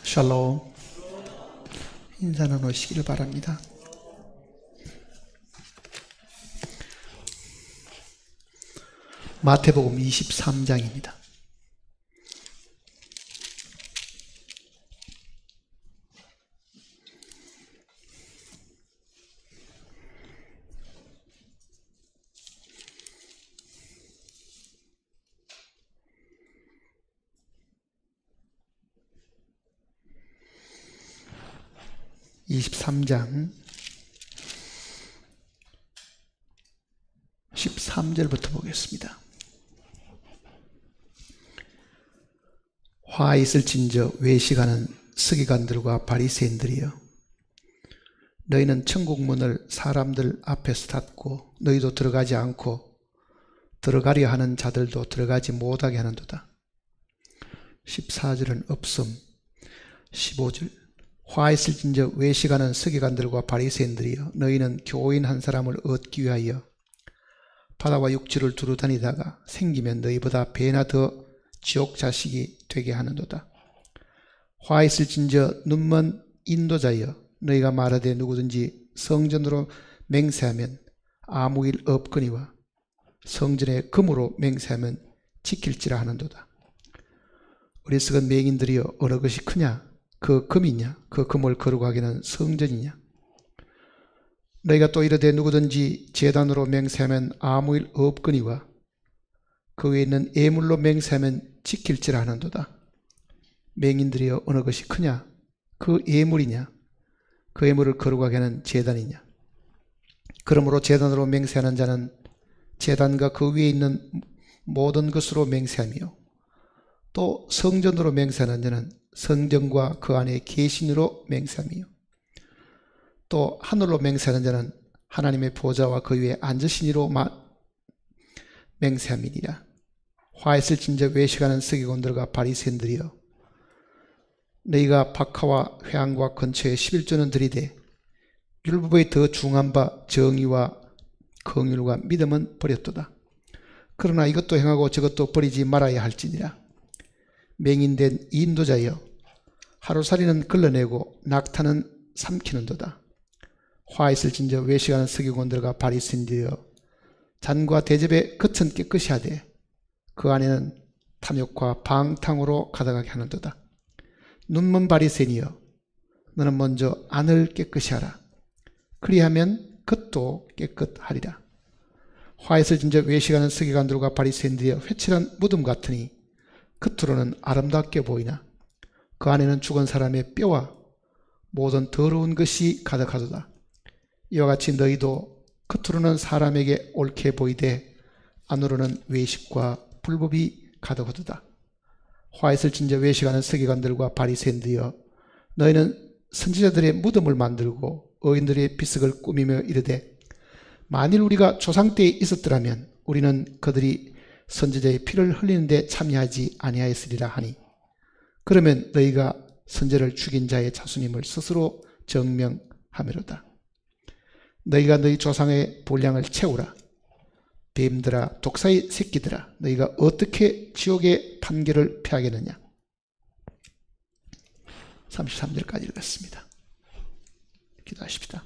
샬롬. 인사 나누시기를 바랍니다. 마태복음 23장입니다. (23장) 13절부터 보겠습니다. 화 있을진저 외식하는 서기관들과 바리새인들이여, 너희는 천국문을 사람들 앞에서 닫고 너희도 들어가지 않고 들어가려 하는 자들도 들어가지 못하게 하는도다. 14절은 없음. 15절, 화 있을진저 외식하는 서기관들과 바리새인들이여, 너희는 교인 한 사람을 얻기 위하여 바다와 육지를 두루 다니다가 생기면 너희보다 배나 더 지옥 자식이 되게 하는도다. 화 있을진저 눈먼 인도자여, 너희가 말하되 누구든지 성전으로 맹세하면 아무 일 없거니와 성전에 금으로 맹세하면 지킬지라 하는도다. 어리석은 맹인들이여, 어느 것이 크냐? 그 금이냐? 그 금을 거룩하게는 성전이냐? 너희가 또 이르되 누구든지 제단으로 맹세하면 아무 일 없거니와 그 외에 있는 예물로 맹세하면 지킬지라 하는도다. 맹인들이여, 어느 것이 크냐? 그 예물이냐? 그 예물을 거룩하게 하는 제단이냐? 그러므로 제단으로 맹세하는 자는 제단과 그 위에 있는 모든 것으로 맹세하며, 또 성전으로 맹세하는 자는 성전과 그 안에 계신으로 맹세하며, 또 하늘로 맹세하는 자는 하나님의 보좌와 그 위에 앉으시니로 맹세함이니라. 화 있을진저 외식하는 서기관들과 바리새인들이여, 너희가 박하와 회당과 근처에 11조는 들이되 율법에 더 중한 바 정의와 긍휼과 믿음은 버렸도다. 그러나 이것도 행하고 저것도 버리지 말아야 할지니라. 맹인된 인도자여, 하루살이는 걸러내고 낙타는 삼키는도다. 화 있을진저 외식하는 서기관들과 바리새인들이여, 잔과 대접에 겉은 깨끗이 하되 그 안에는 탐욕과 방탕으로 가득하게 하는도다. 눈먼 바리새인이여, 너는 먼저 안을 깨끗이 하라. 그리하면 겉도 깨끗하리라. 화 있을진저 외식하는 서기관들과 바리새인들이여, 회칠한 무덤 같으니 겉으로는 아름답게 보이나 그 안에는 죽은 사람의 뼈와 모든 더러운 것이 가득하도다. 이와 같이 너희도 겉으로는 사람에게 옳게 보이되 안으로는 외식과 불법이 가득하도다. 화 있을진저 외식하는 서기관들과 바리새인들이여, 너희는 선지자들의 무덤을 만들고 의인들의 비석을 꾸미며 이르되, 만일 우리가 조상 때에 있었더라면 우리는 그들이 선지자의 피를 흘리는데 참여하지 아니하였으리라 하니, 그러면 너희가 선지자를 죽인 자의 자손임을 스스로 증명하미로다. 너희가 너희 조상의 분량을 채우라. 뱀들아, 독사의 새끼들아, 너희가 어떻게 지옥의 판결을 피하겠느냐. 33절까지 읽었습니다. 기도하십시다.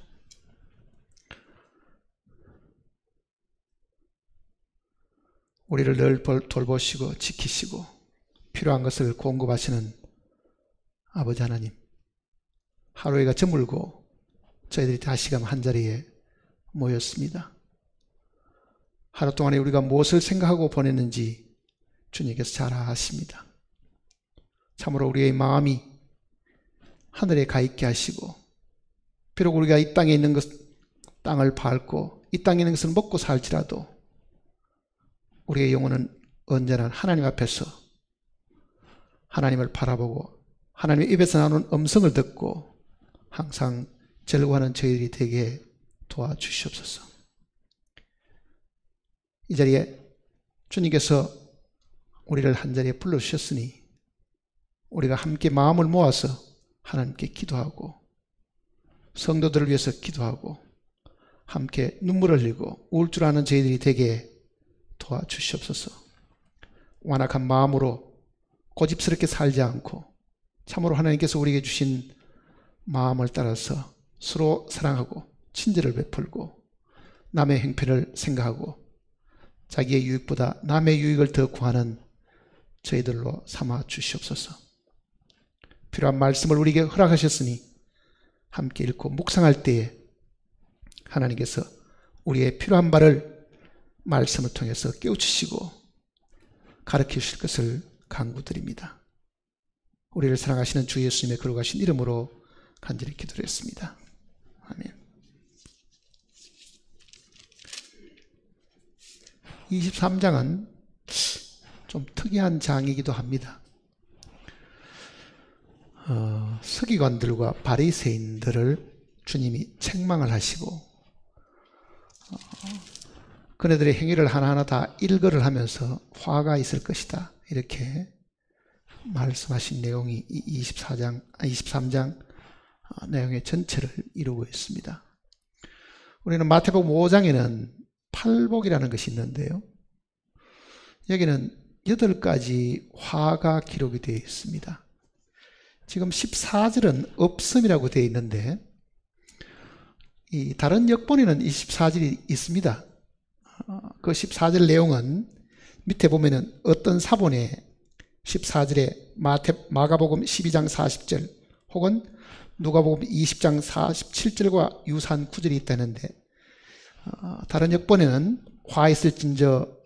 우리를 늘 돌보시고 지키시고 필요한 것을 공급하시는 아버지 하나님, 하루가 저물고 저희들이 다시금 한자리에 모였습니다. 하루 동안에 우리가 무엇을 생각하고 보냈는지 주님께서 잘 아십니다. 참으로 우리의 마음이 하늘에 가 있게 하시고, 비록 우리가 이 땅에 있는 땅을 밟고 이 땅에 있는 것을 먹고 살지라도 우리의 영혼은 언제나 하나님 앞에서 하나님을 바라보고 하나님의 입에서 나오는 음성을 듣고 항상 즐거워하는 저희들이 되게 도와주시옵소서. 이 자리에 주님께서 우리를 한자리에 불러주셨으니 우리가 함께 마음을 모아서 하나님께 기도하고 성도들을 위해서 기도하고 함께 눈물을 흘리고 울 줄 아는 저희들이 되게 도와주시옵소서. 완악한 마음으로 고집스럽게 살지 않고 참으로 하나님께서 우리에게 주신 마음을 따라서 서로 사랑하고 친절을 베풀고 남의 형편을 생각하고 자기의 유익보다 남의 유익을 더 구하는 저희들로 삼아 주시옵소서. 필요한 말씀을 우리에게 허락하셨으니 함께 읽고 묵상할 때에 하나님께서 우리의 필요한 바를 말씀을 통해서 깨우치시고 가르쳐 주실 것을 간구드립니다. 우리를 사랑하시는 주 예수님의 거룩하신 이름으로 간절히 기도했습니다. 아멘. 23장은 좀 특이한 장이기도 합니다. 서기관들과 바리새인들을 주님이 책망을 하시고 그네들의 행위를 하나하나 다 일거를 하면서 화가 있을 것이다, 이렇게 말씀하신 내용이 23장 내용의 전체를 이루고 있습니다. 우리는 마태복음 5장에는 팔복이라는 것이 있는데요, 여기는 8가지 화가 기록이 되어 있습니다. 지금 14절은 없음이라고 되어 있는데 이 다른 역본에는 24절이 있습니다. 그 14절 내용은 밑에 보면은 어떤 사본에 14절에 마가복음 12장 40절 혹은 누가복음 20장 47절과 유사한 구절이 있다는데 다른 역본에는 화 있을진저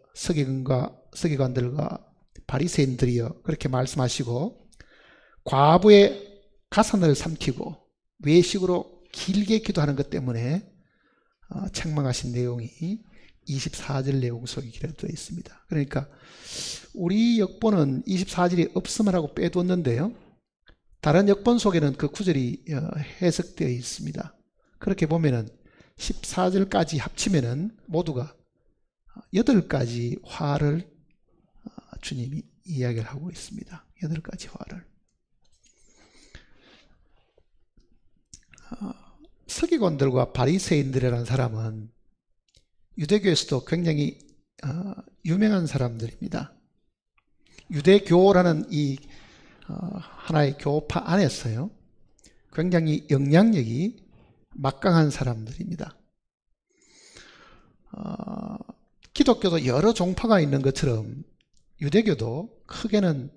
서기관들과 바리새인들이여 그렇게 말씀하시고 과부의 가산을 삼키고 외식으로 길게 기도하는 것 때문에 책망하신 내용이 24절 내용 속에 기록되어 있습니다. 그러니까 우리 역본은 24절이 없음을 하고 빼두었는데요, 다른 역본 속에는 그 구절이 해석되어 있습니다. 그렇게 보면은 14절까지 합치면은 모두가 8가지 화를 주님이 이야기를 하고 있습니다. 8가지 화를. 서기관들과 바리새인들이라는 사람은 유대교에서도 굉장히 유명한 사람들입니다. 유대교라는 이 하나의 교파 안에서요, 굉장히 영향력이 막강한 사람들입니다. 기독교도 여러 종파가 있는 것처럼 유대교도 크게는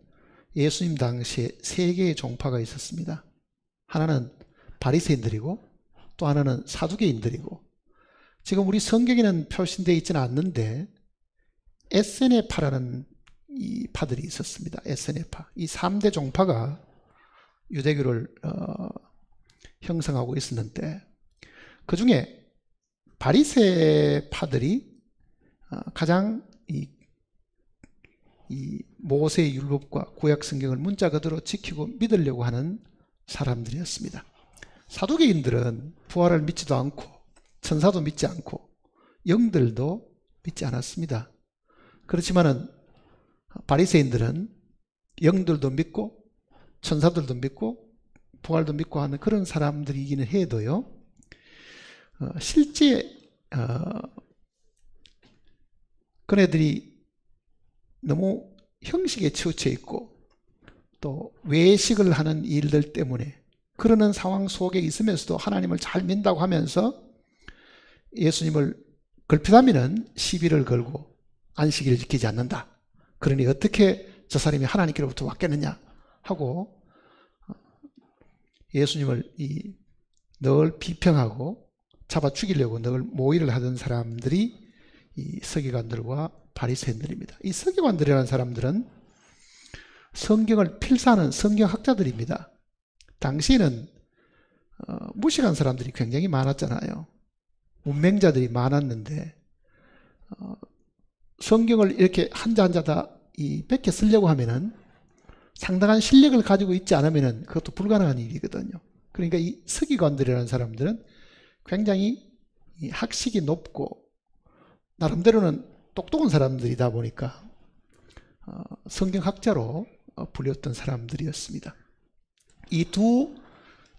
예수님 당시에 3개의 종파가 있었습니다. 하나는 바리새인들이고 또 하나는 사두개인들이고, 지금 우리 성경에는 표시되어 있지는 않는데 에세네파라는 이 파들이 있었습니다. 에세네파. 이 3대 종파가 유대교를 형성하고 있었는데 그 중에 바리새파들이 가장 이 모세의 율법과 구약 성경을 문자 그대로 지키고 믿으려고 하는 사람들이었습니다. 사두개인들은 부활을 믿지도 않고 천사도 믿지 않고 영들도 믿지 않았습니다. 그렇지만은 바리새인들은 영들도 믿고 천사들도 믿고 부활도 믿고 하는 그런 사람들이기는 해도요, 실제 그네들이 너무 형식에 치우쳐 있고 또 외식을 하는 일들 때문에 그러는 상황 속에 있으면서도 하나님을 잘 믿는다고 하면서 예수님을 걸핏하면은 시비를 걸고 안식일을 지키지 않는다, 그러니 어떻게 저 사람이 하나님께로부터 왔겠느냐 하고 예수님을 늘 비평하고 잡아 죽이려고 늘 모의를 하던 사람들이 이 서기관들과 바리새인들입니다. 이 서기관들이라는 사람들은 성경을 필사하는 성경학자들입니다. 당시에는 무식한 사람들이 굉장히 많았잖아요. 문맹자들이 많았는데 성경을 이렇게 한자 한자 다 뺏겨 쓰려고 하면은 상당한 실력을 가지고 있지 않으면은 그것도 불가능한 일이거든요. 그러니까 이 서기관들이라는 사람들은 굉장히 학식이 높고 나름대로는 똑똑한 사람들이다 보니까 성경학자로 불렸던 사람들이었습니다. 이 두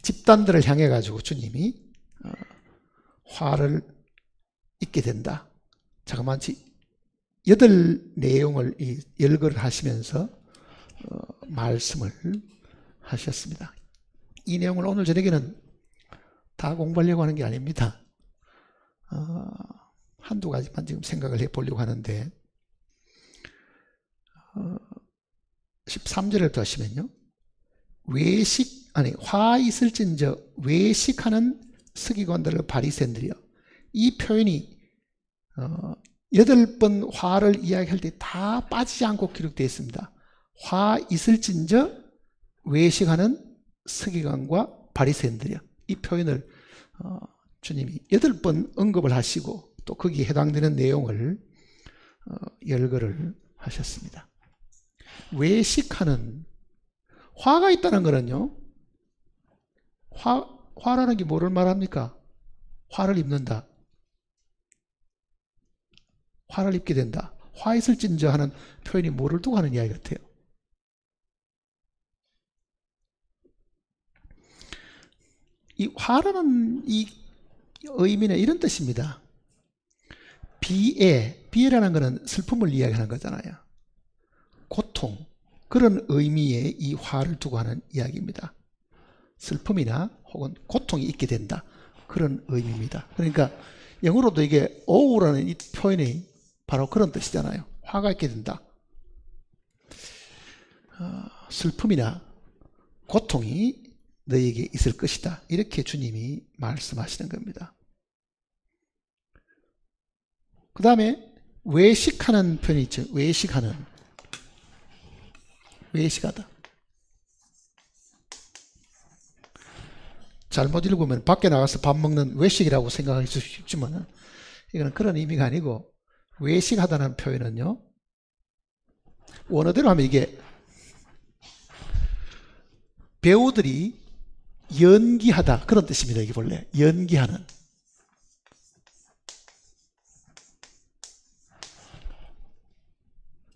집단들을 향해 가지고 주님이 화를 입게 된다, 자그마치 8 내용을 열거를 하시면서 말씀을 하셨습니다. 이 내용을 오늘 저녁에는 다 공부하려고 하는 게 아닙니다. 한두 가지만 지금 생각을 해보려고 하는데 13절을 또 하시면요. 화 있을진저 외식하는 서기관들을 바리새인들이여. 이 표현이 8번 화를 이야기할 때 다 빠지지 않고 기록되어 있습니다. 화 있을진저 외식하는 서기관과 바리새인들이여. 이 표현을 주님이 8번 언급을 하시고 또 거기에 해당되는 내용을 열거를 하셨습니다. 외식하는, 화가 있다는 거는요, 화라는 게 뭐를 말합니까? 화를 입는다. 화를 입게 된다. 화 있을진저 하는 표현이 뭐를 두고 하는 이야기 같아요? 이 화라는 이 의미는 이런 뜻입니다. 비애라는 것은 슬픔을 이야기하는 거잖아요. 고통, 그런 의미의 이 화를 두고 하는 이야기입니다. 슬픔이나 혹은 고통이 있게 된다, 그런 의미입니다. 그러니까 영어로도 이게 ow라는 이 표현이 바로 그런 뜻이잖아요. 화가 있게 된다. 슬픔이나 고통이 너에게 있을 것이다, 이렇게 주님이 말씀하시는 겁니다. 그 다음에 외식하는 표현이 있죠. 외식하다. 잘못 읽으면 밖에 나가서 밥 먹는 외식이라고 생각하기 쉽지만 이건 그런 의미가 아니고, 외식하다는 표현은요, 원어대로 하면 이게 배우들이 연기하다, 그런 뜻입니다. 이게 본래 연기하는.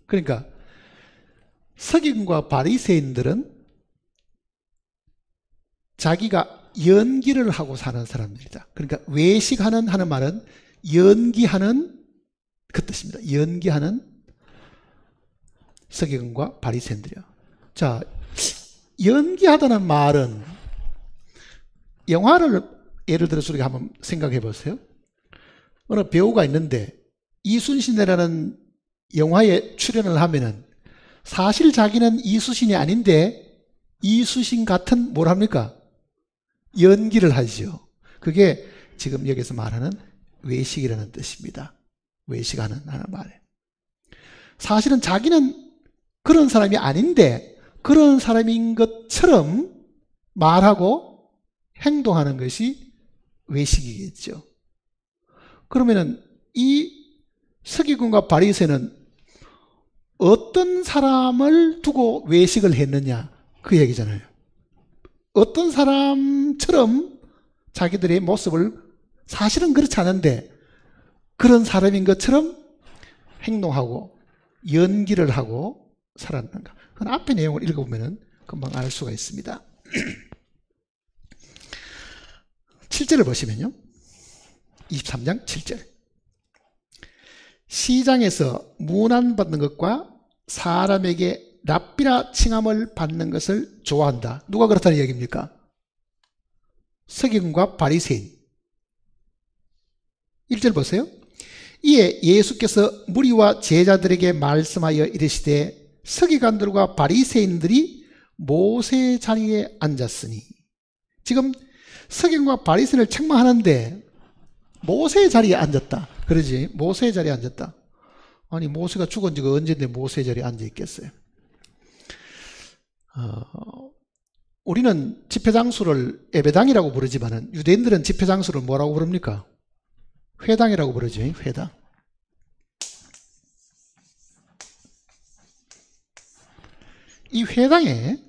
그러니까 서기관과 바리새인들은 자기가 연기를 하고 사는 사람들이다. 그러니까 외식하는 하는 말은 연기하는 그 뜻입니다. 연기하는 서기관과 바리새인들이요. 자, 연기하다는 말은 영화를 예를 들어서 우리가 한번 생각해 보세요. 어느 배우가 있는데 이순신이라는 영화에 출연을 하면은 사실 자기는 이순신이 아닌데 이순신 같은 뭘 합니까? 연기를 하죠. 그게 지금 여기서 말하는 외식이라는 뜻입니다. 외식하는 하는 말에. 사실은 자기는 그런 사람이 아닌데 그런 사람인 것처럼 말하고 행동하는 것이 외식이겠죠. 그러면은 이 서기관과 바리새는 어떤 사람을 두고 외식을 했느냐, 그 얘기잖아요. 어떤 사람처럼 자기들의 모습을, 사실은 그렇지 않은데 그런 사람인 것처럼 행동하고 연기를 하고 살았는가. 그 앞에 내용을 읽어보면 금방 알 수가 있습니다. 7절을 보시면요, 23장 7절. 시장에서 문안받는 것과 사람에게 랍비라 칭함을 받는 것을 좋아한다. 누가 그렇다는 얘기입니까? 서기관과 바리새인. 1절 보세요. 이에 예수께서 무리와 제자들에게 말씀하여 이르시되 서기관들과 바리새인들이 모세 자리에 앉았으니. 지금 서기관과 바리새인을 책망하는데 모세 자리에 앉았다. 그러지, 모세 자리에 앉았다. 아니, 모세가 죽은 지가 언제인데 모세 자리에 앉아 있겠어요? 우리는 집회장소를 예배당이라고 부르지만은 유대인들은 집회장소를 뭐라고 부릅니까? 회당이라고 부르죠. 회당. 이 회당에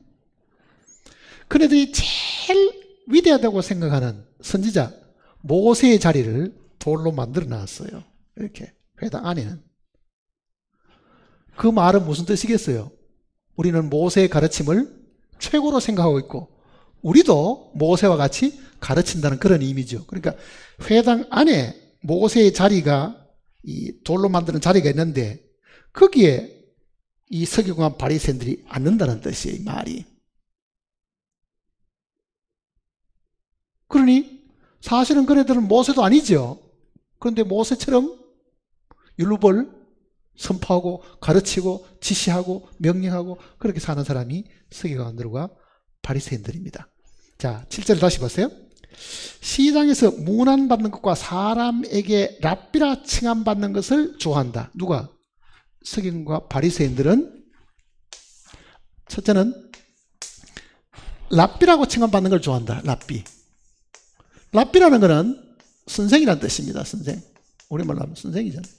그네들이 제일 위대하다고 생각하는 선지자 모세의 자리를 돌로 만들어 놨어요. 이렇게 회당 안에는. 그 말은 무슨 뜻이겠어요? 우리는 모세의 가르침을 최고로 생각하고 있고 우리도 모세와 같이 가르친다는 그런 의미죠. 그러니까 회당 안에 모세의 자리가, 이 돌로 만드는 자리가 있는데 거기에 이 서기관 바리새인들이 앉는다는 뜻이에요, 이 말이. 그러니 사실은 그네들은 모세도 아니죠. 그런데 모세처럼 율법을 선포하고 가르치고 지시하고 명령하고 그렇게 사는 사람이 서기관들과 바리새인들입니다. 자, 7절 다시 보세요. 시장에서 문안받는 것과 사람에게 랍비라 칭함받는 것을 좋아한다. 누가? 서기관과 바리새인들은 첫째는 랍비라고 칭함받는 걸 좋아한다. 랍비. 랍비라는 것은 선생이라는 뜻입니다. 선생. 우리말로 하면 선생이잖아요.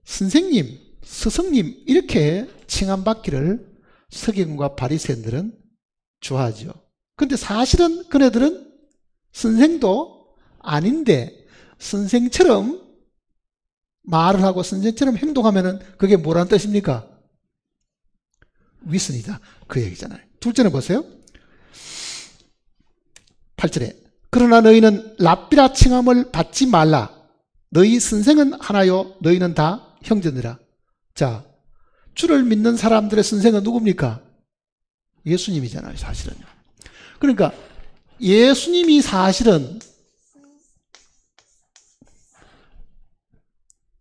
선생님, 스승님 이렇게 칭함받기를 서기관과 바리새인들은 좋아하죠. 근데 사실은 그네들은 선생도 아닌데 선생처럼 말을 하고 선생처럼 행동하면은 그게 뭐라는 뜻입니까? 위선이다. 그 얘기잖아요. 둘째는 보세요. 8절에 그러나 너희는 랍비라 칭함을 받지 말라. 너희 선생은 하나요 너희는 다 형제니라. 자, 주를 믿는 사람들의 선생은 누굽니까? 예수님이잖아요. 사실은요. 그러니까 예수님이 사실은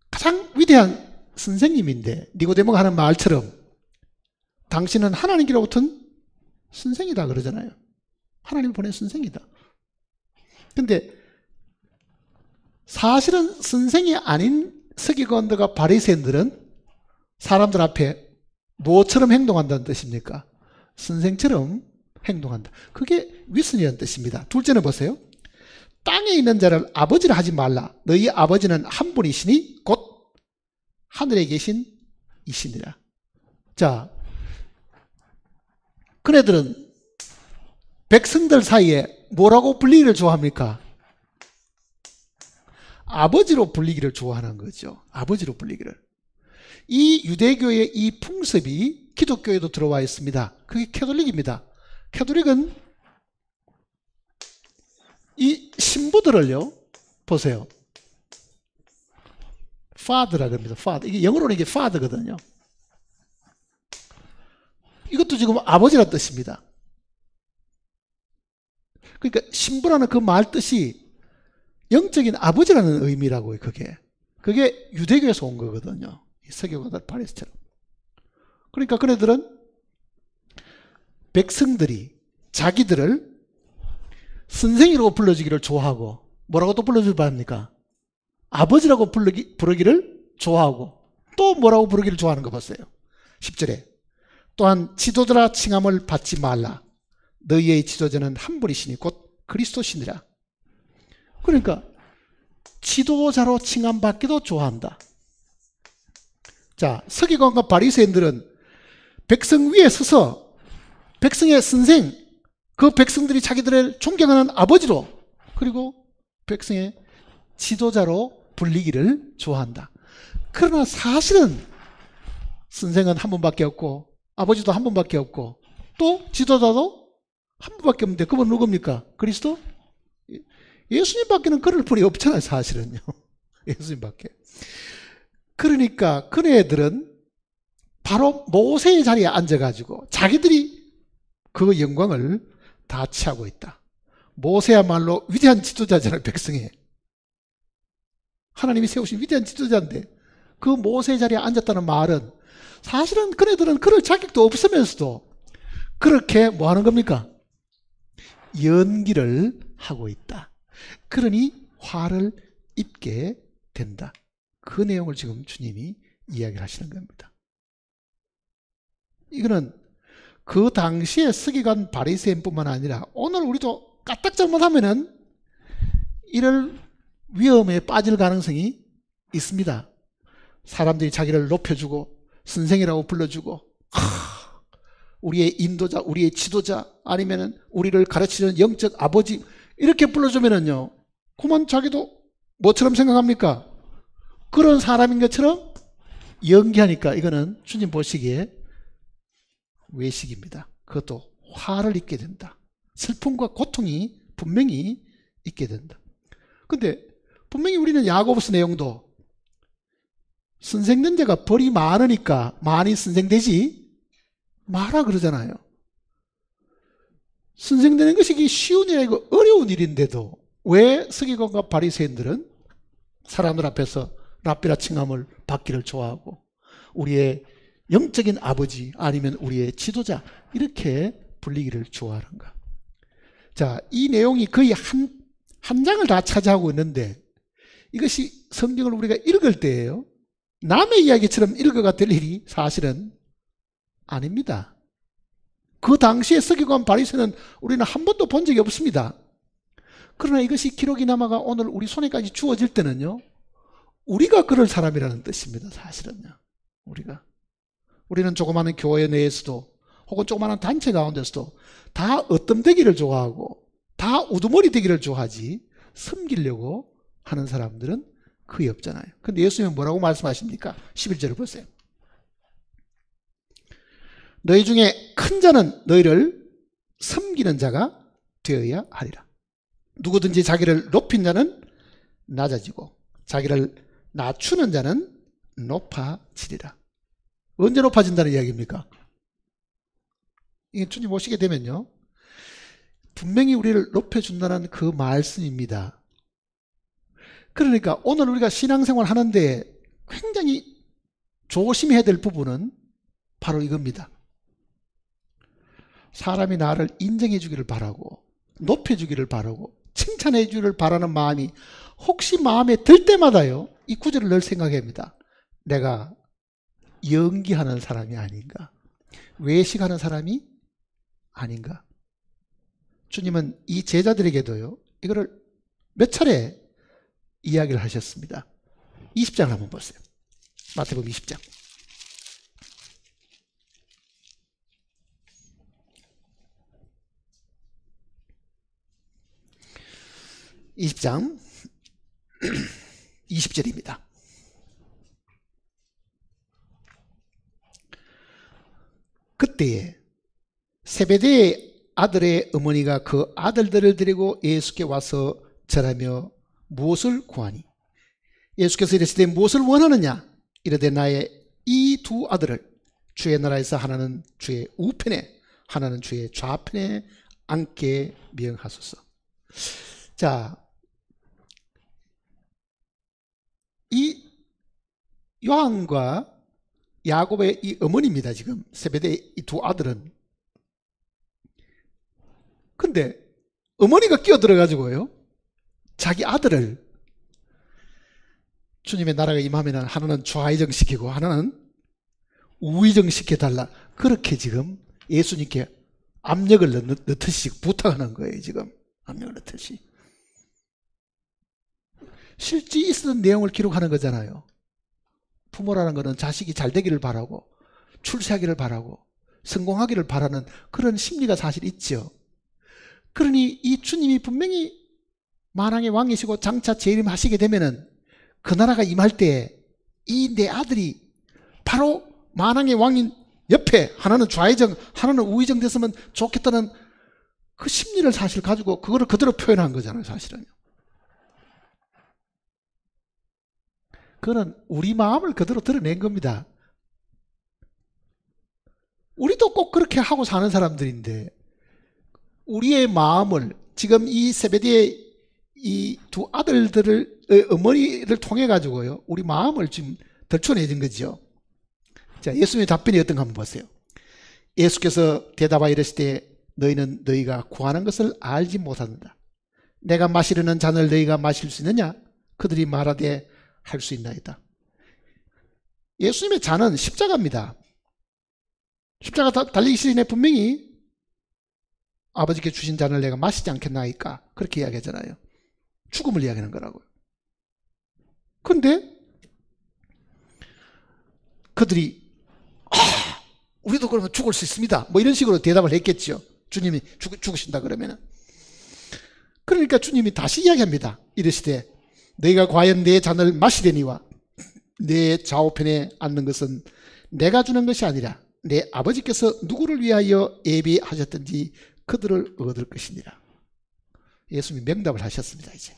가장 위대한 선생님인데 니고데모가 하는 말처럼 당신은 하나님께로부터 선생이다 그러잖아요. 하나님 보낸 선생이다. 근데 사실은 선생이 아닌 서기관들과 바리새인들은 사람들 앞에 뭐처럼 행동한다는 뜻입니까? 선생처럼 행동한다. 그게 위선이라는 뜻입니다. 둘째는 보세요. 땅에 있는 자를 아버지라 하지 말라. 너희 아버지는 한 분이시니 곧 하늘에 계신 이시니라. 자, 그네들은 백성들 사이에 뭐라고 불리기를 좋아합니까? 아버지로 불리기를 좋아하는 거죠. 아버지로 불리기를. 이 유대교의 이 풍습이 기독교에도 들어와 있습니다. 그게 캐톨릭입니다. 캐톨릭은 이 신부들을요, 보세요. father라 그럽니다. father. 이게 영어로는 이게 father거든요. 이것도 지금 아버지란 뜻입니다. 그러니까 신부라는 그 말 뜻이 영적인 아버지라는 의미라고요. 그게 유대교에서 온 거거든요. 서기관과 바리새인처럼. 그러니까 그네들은 백성들이 자기들을 선생이라고 불러주기를 좋아하고 뭐라고 또 불러주길 바랍니까? 아버지라고 부르기를 좋아하고 또 뭐라고 부르기를 좋아하는 거 보세요. 10절에 또한 지도자라 칭함을 받지 말라. 너희의 지도자는 한 분이시니 곧 그리스도시니라. 그러니까 지도자로 칭함받기도 좋아한다. 자, 서기관과 바리새인들은 백성 위에 서서 백성의 선생, 그 백성들이 자기들을 존경하는 아버지로 그리고 백성의 지도자로 불리기를 좋아한다. 그러나 사실은 선생은 한 분밖에 없고 아버지도 한 분밖에 없고 또 지도자도 한 분밖에 없는데 그분 누굽니까? 그리스도? 예수님밖에는 그럴 분이 없잖아요. 사실은요. 예수님밖에. 그러니까 그네들은 바로 모세의 자리에 앉아가지고 자기들이 그 영광을 다 취하고 있다. 모세야말로 위대한 지도자잖아요. 백성에. 하나님이 세우신 위대한 지도자인데 그 모세의 자리에 앉았다는 말은 사실은 그네들은 그럴 자격도 없으면서도 그렇게 뭐 하는 겁니까? 연기를 하고 있다. 그러니 화를 입게 된다. 그 내용을 지금 주님이 이야기를 하시는 겁니다. 이거는 그 당시에 서기관 바리새인뿐만 아니라 오늘 우리도 까딱 잘못하면은 이럴 위험에 빠질 가능성이 있습니다. 사람들이 자기를 높여주고 선생이라고 불러주고 우리의 인도자, 우리의 지도자 아니면은 우리를 가르치는 영적 아버지 이렇게 불러주면은요, 그만 자기도 뭐처럼 생각합니까? 그런 사람인 것처럼 연기하니까 이거는 주님 보시기에 외식입니다. 그것도 화를 입게 된다. 슬픔과 고통이 분명히 있게 된다. 근데 분명히 우리는 야고보서 내용도 선생된 자가 벌이 많으니까 많이 선생되지 마라 그러잖아요. 선생 되는 것이 쉬운 일이 아니고 어려운 일인데도 왜 서기관과 바리새인들은 사람들 앞에서 랍비라 칭함을 받기를 좋아하고 우리의 영적인 아버지 아니면 우리의 지도자 이렇게 불리기를 좋아하는가? 자, 이 내용이 거의 한 장을 다 차지하고 있는데 이것이 성경을 우리가 읽을 때예요. 남의 이야기처럼 읽어가 될 일이 사실은 아닙니다. 그 당시에 서기관 바리새인은 우리는 한 번도 본 적이 없습니다. 그러나 이것이 기록이 남아가 오늘 우리 손에까지 주어질 때는요, 우리가 그럴 사람이라는 뜻입니다. 사실은요. 우리는 조그마한 교회 내에서도 혹은 조그마한 단체 가운데서도 다 어뜸되기를 좋아하고 다 우두머리 되기를 좋아하지 섬기려고 하는 사람들은 거의 없잖아요. 근데 예수님은 뭐라고 말씀하십니까? 11절을 보세요. 너희 중에 큰 자는 너희를 섬기는 자가 되어야 하리라. 누구든지 자기를 높인 자는 낮아지고 자기를 낮추는 자는 높아지리라. 언제 높아진다는 이야기입니까? 이게 주님 오시게 되면요, 분명히 우리를 높여준다는 그 말씀입니다. 그러니까 오늘 우리가 신앙생활 하는데 굉장히 조심해야 될 부분은 바로 이겁니다. 사람이 나를 인정해 주기를 바라고 높여 주기를 바라고 칭찬해 주기를 바라는 마음이 혹시 마음에 들 때마다요, 이 구절을 늘 생각합니다. 내가 연기하는 사람이 아닌가, 외식하는 사람이 아닌가. 주님은 이 제자들에게도요, 이거를 몇 차례 이야기를 하셨습니다. 20장을 한번 보세요. 마태복음 20장. 20장 20절입니다. 그때에 세베대의 아들의 어머니가 그 아들들을 데리고 예수께 와서 절하며 무엇을 구하니? 예수께서 이르시되 무엇을 원하느냐? 이르되 나의 이 두 아들을 주의 나라에서 하나는 주의 우편에 하나는 주의 좌편에 앉게 명하소서. 자, 이 요한과 야곱의 이 어머니입니다. 지금 세베대의 이 두 아들은. 근데 어머니가 끼어들어가지고요, 자기 아들을 주님의 나라가 임하면 하나는 좌의정 시키고 하나는 우의정 시켜달라, 그렇게 지금 예수님께 압력을 넣듯이 부탁하는 거예요. 지금 압력을 넣듯이. 실제 있었던 내용을 기록하는 거잖아요. 부모라는 것은 자식이 잘 되기를 바라고 출세하기를 바라고 성공하기를 바라는 그런 심리가 사실 있죠. 그러니 이 주님이 분명히 만왕의 왕이시고 장차 재림하시게 되면은 그 나라가 임할 때 이 내 아들이 바로 만왕의 왕인 옆에 하나는 좌의정 하나는 우의정 됐으면 좋겠다는 그 심리를 사실 가지고 그거를 그대로 표현한 거잖아요. 사실은요. 그거는 우리 마음을 그대로 드러낸 겁니다. 우리도 꼭 그렇게 하고 사는 사람들인데 우리의 마음을 지금 이 세베대의 이 두 아들들을 어머니를 통해 가지고요, 우리 마음을 지금 덜쳐내진 거죠. 자, 예수님의 답변이 어떤가 한번 보세요. 예수께서 대답하여 이르시되 너희는 너희가 구하는 것을 알지 못하는다. 내가 마시려는 잔을 너희가 마실 수 있느냐? 그들이 말하되 할 수 있나이다. 예수님의 잔은 십자가입니다. 십자가 달리기 시즌에 분명히 아버지께 주신 잔을 내가 마시지 않겠나이까, 그렇게 이야기하잖아요. 죽음을 이야기하는 거라고요. 그런데 그들이 우리도 그러면 죽을 수 있습니다, 뭐 이런 식으로 대답을 했겠죠. 주님이 죽으신다 그러면은. 그러니까 주님이 다시 이야기합니다. 이르시되 너희가 과연 내 잔을 마시려니와 내 좌우편에 앉는 것은 내가 주는 것이 아니라 내 아버지께서 누구를 위하여 예비하셨든지 그들을 얻을 것이니라. 예수님이 명답을 하셨습니다. 이제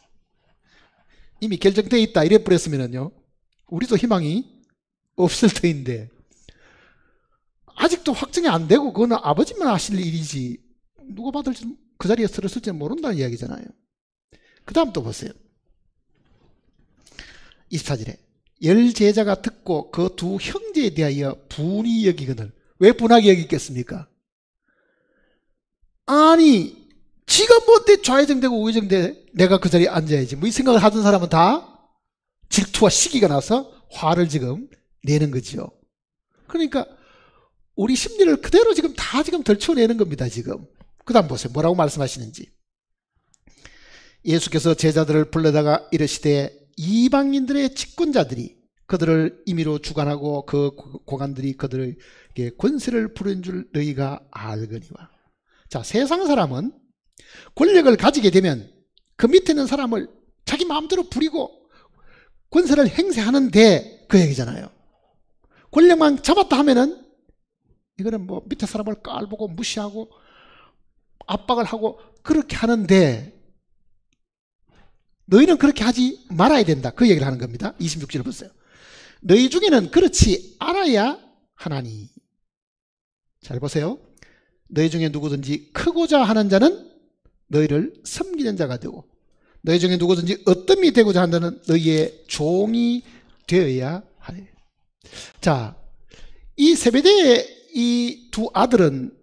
이미 결정되어 있다 이래 버렸으면요, 우리도 희망이 없을 터인데 아직도 확정이 안 되고 그거는 아버지만 하실 일이지 누가 받을지 그 자리에 들었을지 모른다는 이야기잖아요. 그 다음 또 보세요. 24절에 열 제자가 듣고 그 두 형제에 대하여 분이 여기거늘. 왜 분하게 여기겠습니까? 아니 지가 뭔데 좌회전되고 우회전돼 내가 그 자리에 앉아야지 뭐 이 생각을 하던 사람은 다 질투와 시기가 나서 화를 지금 내는 거죠. 그러니까 우리 심리를 그대로 지금 다 지금 덜쳐내는 겁니다. 지금 그 다음 보세요. 뭐라고 말씀하시는지. 예수께서 제자들을 불러다가 이르시되 이방인들의 직권자들이 그들을 임의로 주관하고 그 고관들이 그들에게 권세를 부린 줄 너희가 알거니와. 자, 세상 사람은 권력을 가지게 되면 그 밑에 있는 사람을 자기 마음대로 부리고 권세를 행사하는데 그 얘기잖아요. 권력만 잡았다 하면은 이거는 뭐 밑에 사람을 깔보고 무시하고 압박을 하고 그렇게 하는데 너희는 그렇게 하지 말아야 된다. 그 얘기를 하는 겁니다. 26절 보세요. 너희 중에는 그렇지 않아야 하나니. 잘 보세요. 너희 중에 누구든지 크고자 하는 자는 너희를 섬기는 자가 되고 너희 중에 누구든지 어떤이 되고자 하는 자는 너희의 종이 되어야 하네. 자, 이 세베대의 이 두 아들은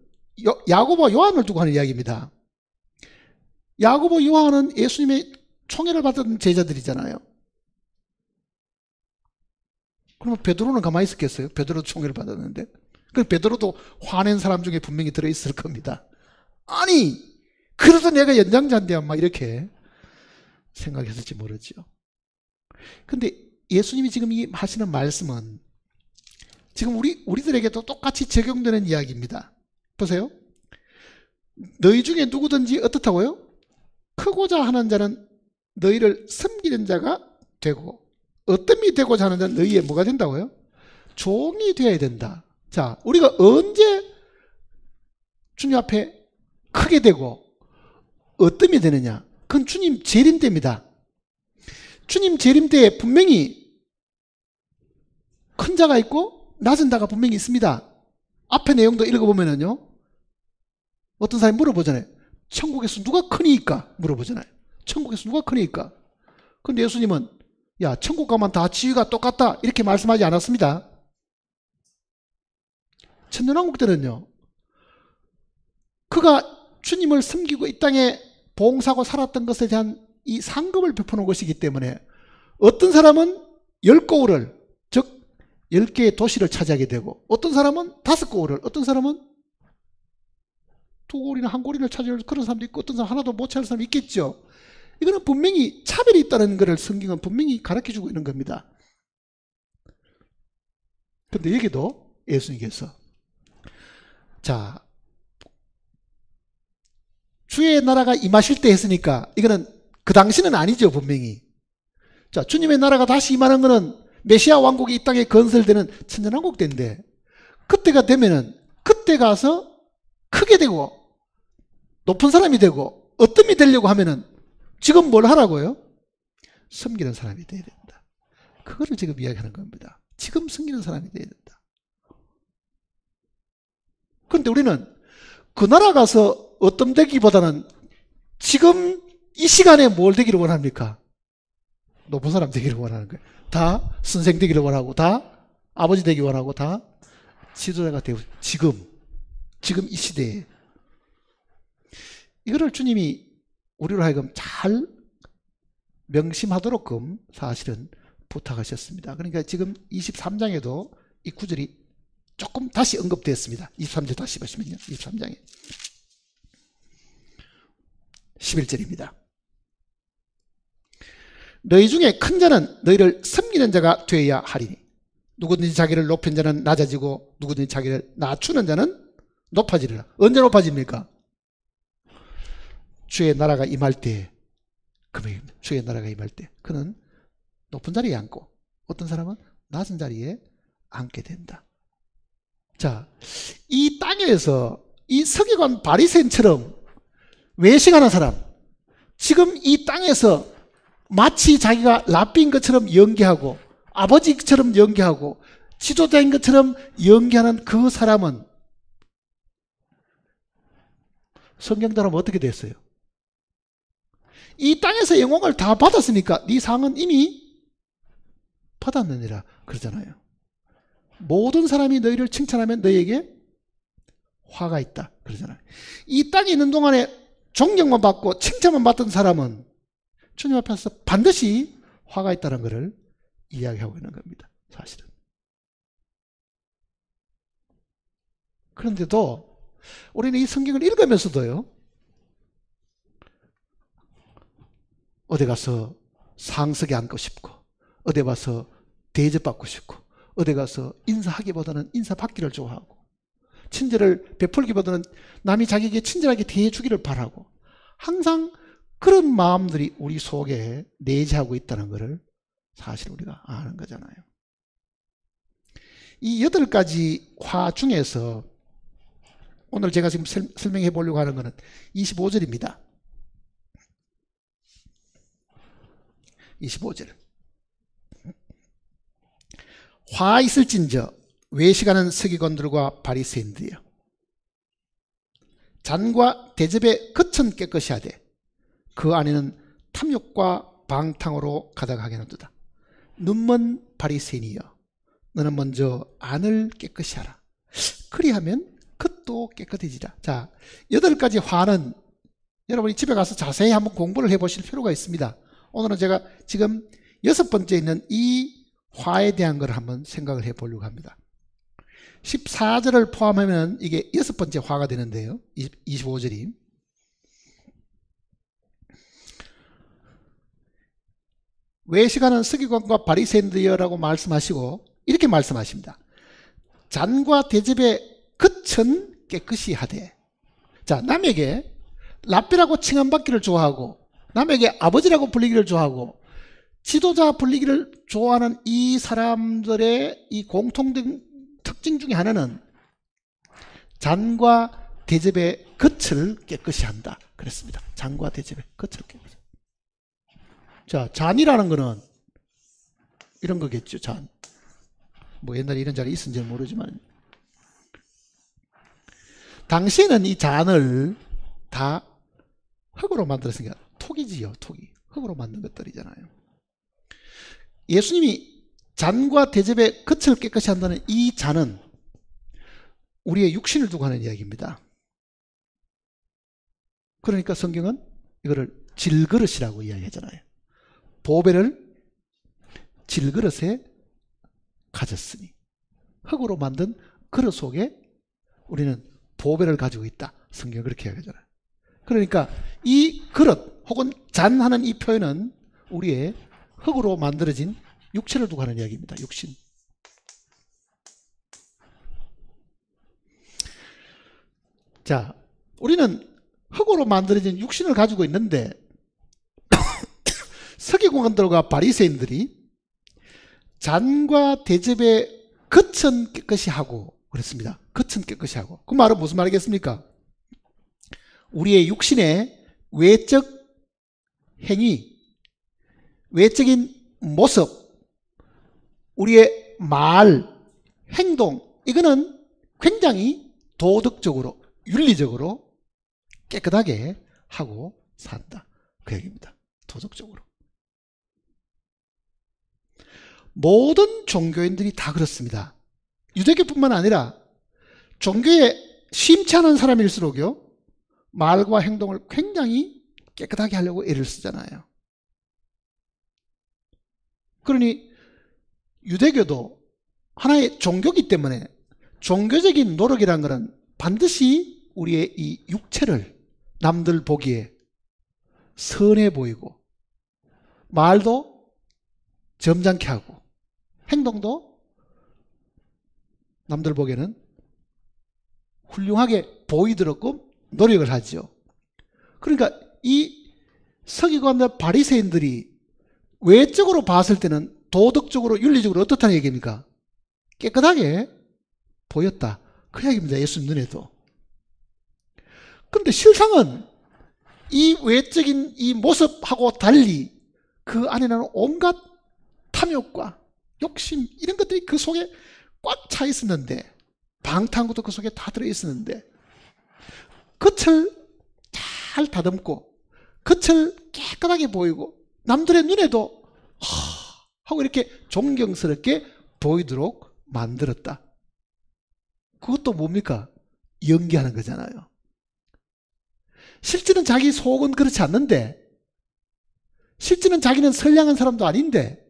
야고보와 요한을 두고 하는 이야기입니다. 야고보, 요한은 예수님의 총애를 받은 제자들이잖아요. 그러면 베드로는 가만히 있었겠어요? 베드로도 총애를 받았는데. 그 베드로도 화낸 사람 중에 분명히 들어있을 겁니다. 아니 그래도 내가 연장자인데 막 이렇게 생각했을지 모르죠. 근데 예수님이 지금 이 하시는 말씀은 지금 우리들에게도 똑같이 적용되는 이야기입니다. 보세요. 너희 중에 누구든지 어떻다고요? 크고자 하는 자는 너희를 섬기는 자가 되고 어떤이 되고자 하는 자는 너희의 뭐가 된다고요? 종이 되어야 된다. 자, 우리가 언제 주님 앞에 크게 되고 어떤이 되느냐? 그건 주님 재림 때입니다. 주님 재림 때에 분명히 큰 자가 있고 낮은 자가 분명히 있습니다. 앞에 내용도 읽어보면은요, 어떤 사람이 물어보잖아요. 천국에서 누가 크니까? 물어보잖아요. 천국에서 누가 크니까? 근데 예수님은 야, 천국 가면 다 지위가 똑같다 이렇게 말씀하지 않았습니다. 천년왕국 때는요, 그가 주님을 섬기고 이 땅에 봉사하고 살았던 것에 대한 이 상급을 베푸는 것이기 때문에 어떤 사람은 10고을을, 즉 10개의 도시를 차지하게 되고 어떤 사람은 5고을을, 어떤 사람은 2고을이나 1고을을 차지할 그런 사람도 있고 어떤 사람 하나도 못 차지할 사람이 있겠죠. 이거는 분명히 차별이 있다는 것을 성경은 분명히 가르쳐주고 있는 겁니다. 그런데 여기도 예수님께서 자, 주의 나라가 임하실 때 했으니까 이거는 그 당시는 아니죠. 분명히. 자, 주님의 나라가 다시 임하는 것은 메시아 왕국이 이 땅에 건설되는 천년왕국 때인데 그때가 되면은 그때 가서 크게 되고 높은 사람이 되고 어떤이 되려고 하면은 지금 뭘 하라고요? 섬기는 사람이 돼야 된다. 그거를 지금 이야기하는 겁니다. 지금 섬기는 사람이 돼야 된다. 그런데 우리는 그 나라 가서 어떤 되기보다는 지금 이 시간에 뭘 되기를 원합니까? 높은 사람 되기를 원하는 거예요. 다 선생 되기를 원하고 다 아버지 되기 원하고 다 지도자가 되고 지금 이 시대에 이거를 주님이 우리로 하여금 잘 명심하도록끔 사실은 부탁하셨습니다. 그러니까 지금 23장에도 이 구절이 조금 다시 언급되었습니다. 23절 다시 보시면요. 23장에 11절입니다. 너희 중에 큰 자는 너희를 섬기는 자가 되어야 하리니 누구든지 자기를 높인 자는 낮아지고 누구든지 자기를 낮추는 자는 높아지리라. 언제 높아집니까? 주의 나라가 임할 때, 주의 나라가 임할 때 그는 높은 자리에 앉고 어떤 사람은 낮은 자리에 앉게 된다. 자, 이 땅에서 이 서기관 바리새인처럼 외식하는 사람, 지금 이 땅에서 마치 자기가 랍비인 것처럼 연기하고 아버지처럼 연기하고 지도자인 것처럼 연기하는 그 사람은 성경대로 하면 어떻게 됐어요? 이 땅에서 영광을 다 받았으니까 네 상은 이미 받았느니라 그러잖아요. 모든 사람이 너희를 칭찬하면 너희에게 화가 있다 그러잖아요. 이 땅에 있는 동안에 존경만 받고 칭찬만 받던 사람은 주님 앞에서 반드시 화가 있다는 것을 이야기하고 있는 겁니다. 사실은. 그런데도 우리는 이 성경을 읽으면서도요, 어디 가서 상석에 앉고 싶고, 어디 가서 대접받고 싶고, 어디 가서 인사하기보다는 인사받기를 좋아하고, 친절을 베풀기보다는 남이 자기에게 친절하게 대해주기를 바라고, 항상 그런 마음들이 우리 속에 내재하고 있다는 것을 사실 우리가 아는 거잖아요. 이 8가지 화 중에서 오늘 제가 지금 설명해 보려고 하는 것은 25절입니다. 25절. 화 있을진저 외식하는 서기관들과 바리새인들이여, 잔과 대접에 거천 깨끗이 하되 그 안에는 탐욕과 방탕으로 가득하게 하는도다. 눈먼 바리새인이여, 너는 먼저 안을 깨끗이 하라. 그리하면 겉도 깨끗해지라. 자, 8가지 화는 여러분이 집에 가서 자세히 한번 공부를 해보실 필요가 있습니다. 오늘은 제가 지금 6번째 있는 이 화에 대한 걸 한번 생각을 해보려고 합니다. 14절을 포함하면 이게 6번째 화가 되는데요. 25절이. 외식하는 서기관과 바리새인들이여라고 말씀하시고 이렇게 말씀하십니다. 잔과 대접에 거천 깨끗이 하되. 자, 남에게 라삐라고 칭함받기를 좋아하고, 남에게 아버지라고 불리기를 좋아하고, 지도자 불리기를 좋아하는 이 사람들의 이 공통된 특징 중에 하나는 잔과 대접의 겉을 깨끗이 한다 그랬습니다. 잔과 대접의 겉을 깨끗이. 자, 잔이라는 거는 이런 거겠죠. 잔. 뭐 옛날에 이런 잔이 있었는지 모르지만, 당시에는 이 잔을 다 흙으로 만들었으니까 톡이지요. 톡이. 흙으로 만든 것들이잖아요. 예수님이 잔과 대접의 겉을 깨끗이 한다는 이 잔은 우리의 육신을 두고 하는 이야기입니다. 그러니까 성경은 이거를 질그릇이라고 이야기하잖아요. 보배를 질그릇에 가졌으니, 흙으로 만든 그릇 속에 우리는 보배를 가지고 있다. 성경은 그렇게 이야기하잖아요. 그러니까 이 그릇 혹은 잔하는 이 표현은 우리의 흙으로 만들어진 육체를 두고 하는 이야기입니다. 육신. 자, 우리는 흙으로 만들어진 육신을 가지고 있는데 서기관들과 바리새인들이 잔과 대접에 거천 깨끗이 하고 그랬습니다. 거천 깨끗이 하고. 그 말은 무슨 말이겠습니까? 우리의 육신의 외적 행위, 외적인 모습, 우리의 말, 행동, 이거는 굉장히 도덕적으로, 윤리적으로 깨끗하게 하고 산다. 그 얘기입니다. 도덕적으로. 모든 종교인들이 다 그렇습니다. 유대교뿐만 아니라 종교에 심취 않은 사람일수록요, 말과 행동을 굉장히 깨끗하게 하려고 애를 쓰잖아요. 그러니 유대교도 하나의 종교이기 때문에 종교적인 노력이라는 것은 반드시 우리의 이 육체를 남들 보기에 선해 보이고, 말도 점잖게 하고, 행동도 남들 보기에는 훌륭하게 보이도록 노력을 하죠. 그러니까 이 서기관들 바리새인들이 외적으로 봤을 때는 도덕적으로 윤리적으로 어떻다는 얘기입니까? 깨끗하게 보였다. 그 얘기입니다. 예수님 눈에도. 그런데 실상은 이 외적인 이 모습하고 달리 그 안에는 온갖 탐욕과 욕심, 이런 것들이 그 속에 꽉 차 있었는데, 방탕한 것도 그 속에 다 들어 있었는데, 겉을 잘 다듬고 겉을 깨끗하게 보이고 남들의 눈에도 하고 이렇게 존경스럽게 보이도록 만들었다. 그것도 뭡니까? 연기하는 거잖아요. 실제는 자기 속은 그렇지 않는데, 실제는 자기는 선량한 사람도 아닌데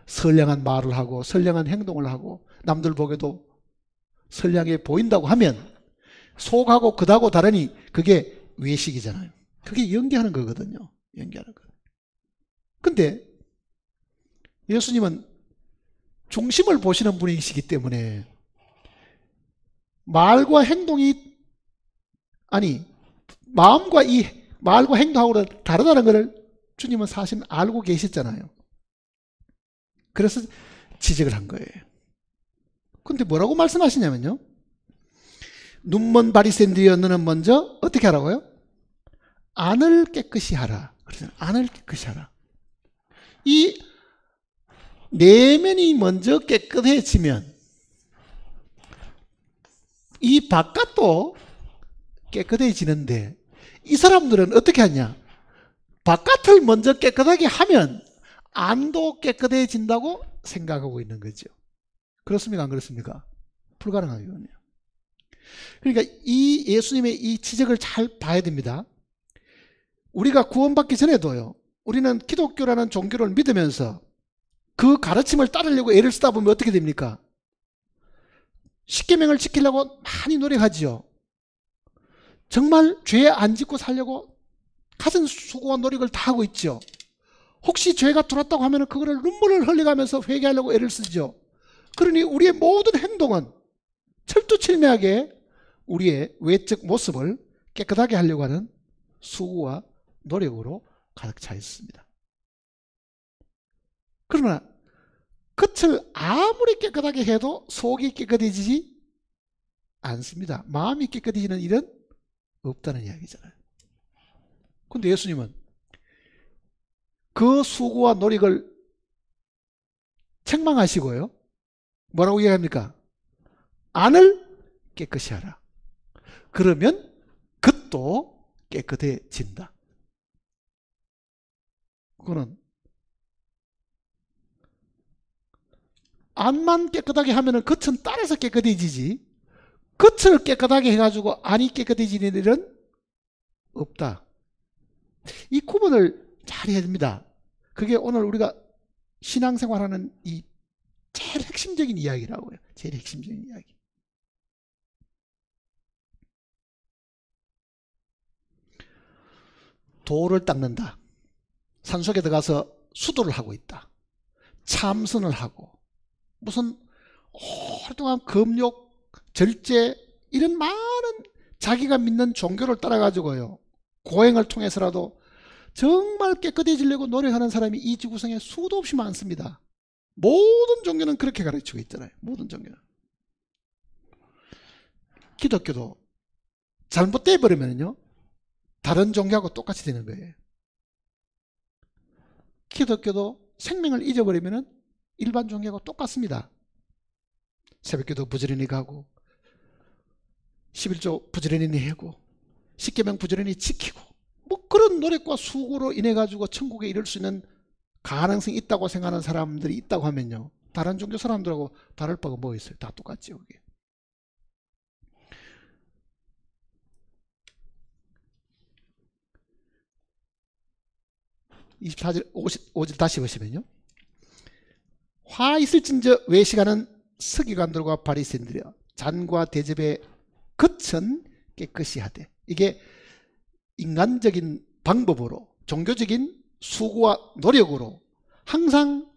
선량한 말을 하고 선량한 행동을 하고 남들 보기에도 선량해 보인다고 하면 속하고 겉하고 다르니 그게 외식이잖아요. 그게 연기하는 거거든요. 연기하는 거. 근데 예수님은 중심을 보시는 분이시기 때문에 말과 행동이, 아니 마음과 이 말과 행동하고는 다르다는 것을 주님은 사실 알고 계셨잖아요. 그래서 지적을 한 거예요. 근데 뭐라고 말씀하시냐면요, 눈먼 바리새인들이여 너는 먼저 어떻게 하라고요? 안을 깨끗이 하라. 그러잖아요. 안을 깨끗이 하라. 이 내면이 먼저 깨끗해지면 이 바깥도 깨끗해지는데, 이 사람들은 어떻게 하냐? 바깥을 먼저 깨끗하게 하면 안도 깨끗해진다고 생각하고 있는 거죠. 그렇습니까? 안 그렇습니까? 불가능하거든요. 그러니까 이 예수님의 이 지적을 잘 봐야 됩니다. 우리가 구원받기 전에도요, 우리는 기독교라는 종교를 믿으면서 그 가르침을 따르려고 애를 쓰다 보면 어떻게 됩니까? 십계명을 지키려고 많이 노력하지요. 정말 죄 안 짓고 살려고 가진 수고와 노력을 다 하고 있죠. 혹시 죄가 들어왔다고 하면 그거를 눈물을 흘려가면서 회개하려고 애를 쓰죠. 그러니 우리의 모든 행동은 철두철미하게 우리의 외적 모습을 깨끗하게 하려고 하는 수고와 노력으로 가득 차 있습니다. 그러나 겉을 아무리 깨끗하게 해도 속이 깨끗해지지 않습니다. 마음이 깨끗해지는 일은 없다는 이야기잖아요. 근데 예수님은 그 수고와 노력을 책망하시고요, 뭐라고 이야기합니까? 안을 깨끗이 하라. 그러면 겉도 깨끗해진다. 그거는 안만 깨끗하게 하면 겉은 따라서 깨끗해지지, 겉을 깨끗하게 해가지고 안이 깨끗해지는 일은 없다. 이 구분을 잘 해야 됩니다. 그게 오늘 우리가 신앙생활하는 이 제일 핵심적인 이야기라고요. 제일 핵심적인 이야기. 돌을 닦는다. 산속에 들어가서 수도를 하고 있다. 참선을 하고 무슨 오랫동안 금욕, 절제 이런 많은 자기가 믿는 종교를 따라가지고요, 고행을 통해서라도 정말 깨끗해지려고 노력하는 사람이 이 지구상에 수도 없이 많습니다. 모든 종교는 그렇게 가르치고 있잖아요. 모든 종교는. 기독교도 잘못돼 버리면요 다른 종교하고 똑같이 되는 거예요. 기독교도 생명을 잊어버리면 일반 종교하고 똑같습니다. 새벽기도 부지런히 가고 11조 부지런히 하고 십계명 부지런히 지키고 뭐 그런 노력과 수고로 인해 가지고 천국에 이를 수 있는 가능성이 있다고 생각하는 사람들이 있다고 하면요, 다른 종교 사람들하고 다를 바가 뭐 있어요? 다 똑같죠. 그게. (24절) 5절 다시 보시면요, 화 있을진저 외식하는 서기관들과 바리새인들이여 잔과 대접의 겉은 깨끗이 하되. 이게 인간적인 방법으로 종교적인 수고와 노력으로 항상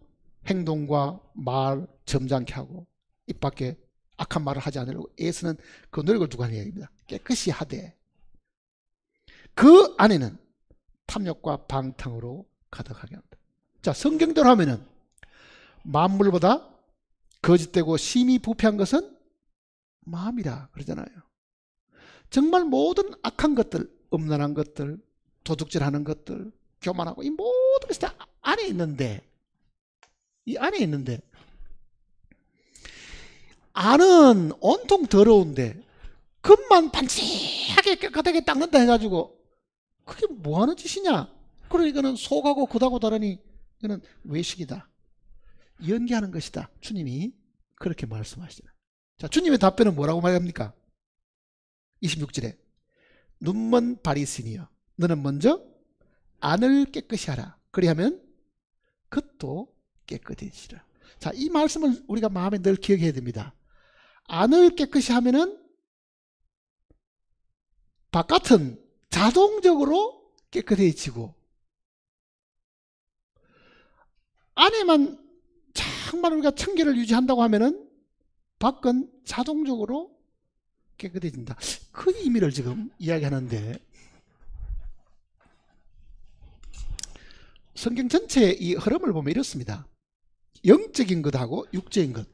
행동과 말 점잖게 하고 입 밖에 악한 말을 하지 않으려고 애쓰는 그 노력을 두고 하는 이야기입니다. 깨끗이 하되 그 안에는 탐욕과 방탕으로 가득하게 합니다. 자, 성경대로 하면은 만물보다 거짓되고 심히 부패한 것은 마음이라 그러잖아요. 정말 모든 악한 것들, 음란한 것들, 도둑질하는 것들, 교만하고 이 모든 것이 다 안에 있는데, 이 안에 있는데 안은 온통 더러운데 겉만 반짝하게 깨끗하게 닦는다 해가지고 그게 뭐하는 짓이냐? 그러니까 이거는 속하고 겉하고 다르니 이거는 외식이다. 연기하는 것이다. 주님이 그렇게 말씀하시잖아요. 자, 주님의 답변은 뭐라고 말합니까? 26절에 눈먼 바리새인이여 너는 먼저 안을 깨끗이 하라. 그리하면 겉도 깨끗해지리라. 자, 이 말씀을 우리가 마음에 늘 기억해야 됩니다. 안을 깨끗이 하면은 바깥은 자동적으로 깨끗해지고 안에만 정말 우리가 청결을 유지한다고 하면은 밖은 자동적으로 깨끗해진다. 그 의미를 지금 이야기하는데 성경 전체의 이 흐름을 보면 이렇습니다. 영적인 것하고 육적인 것.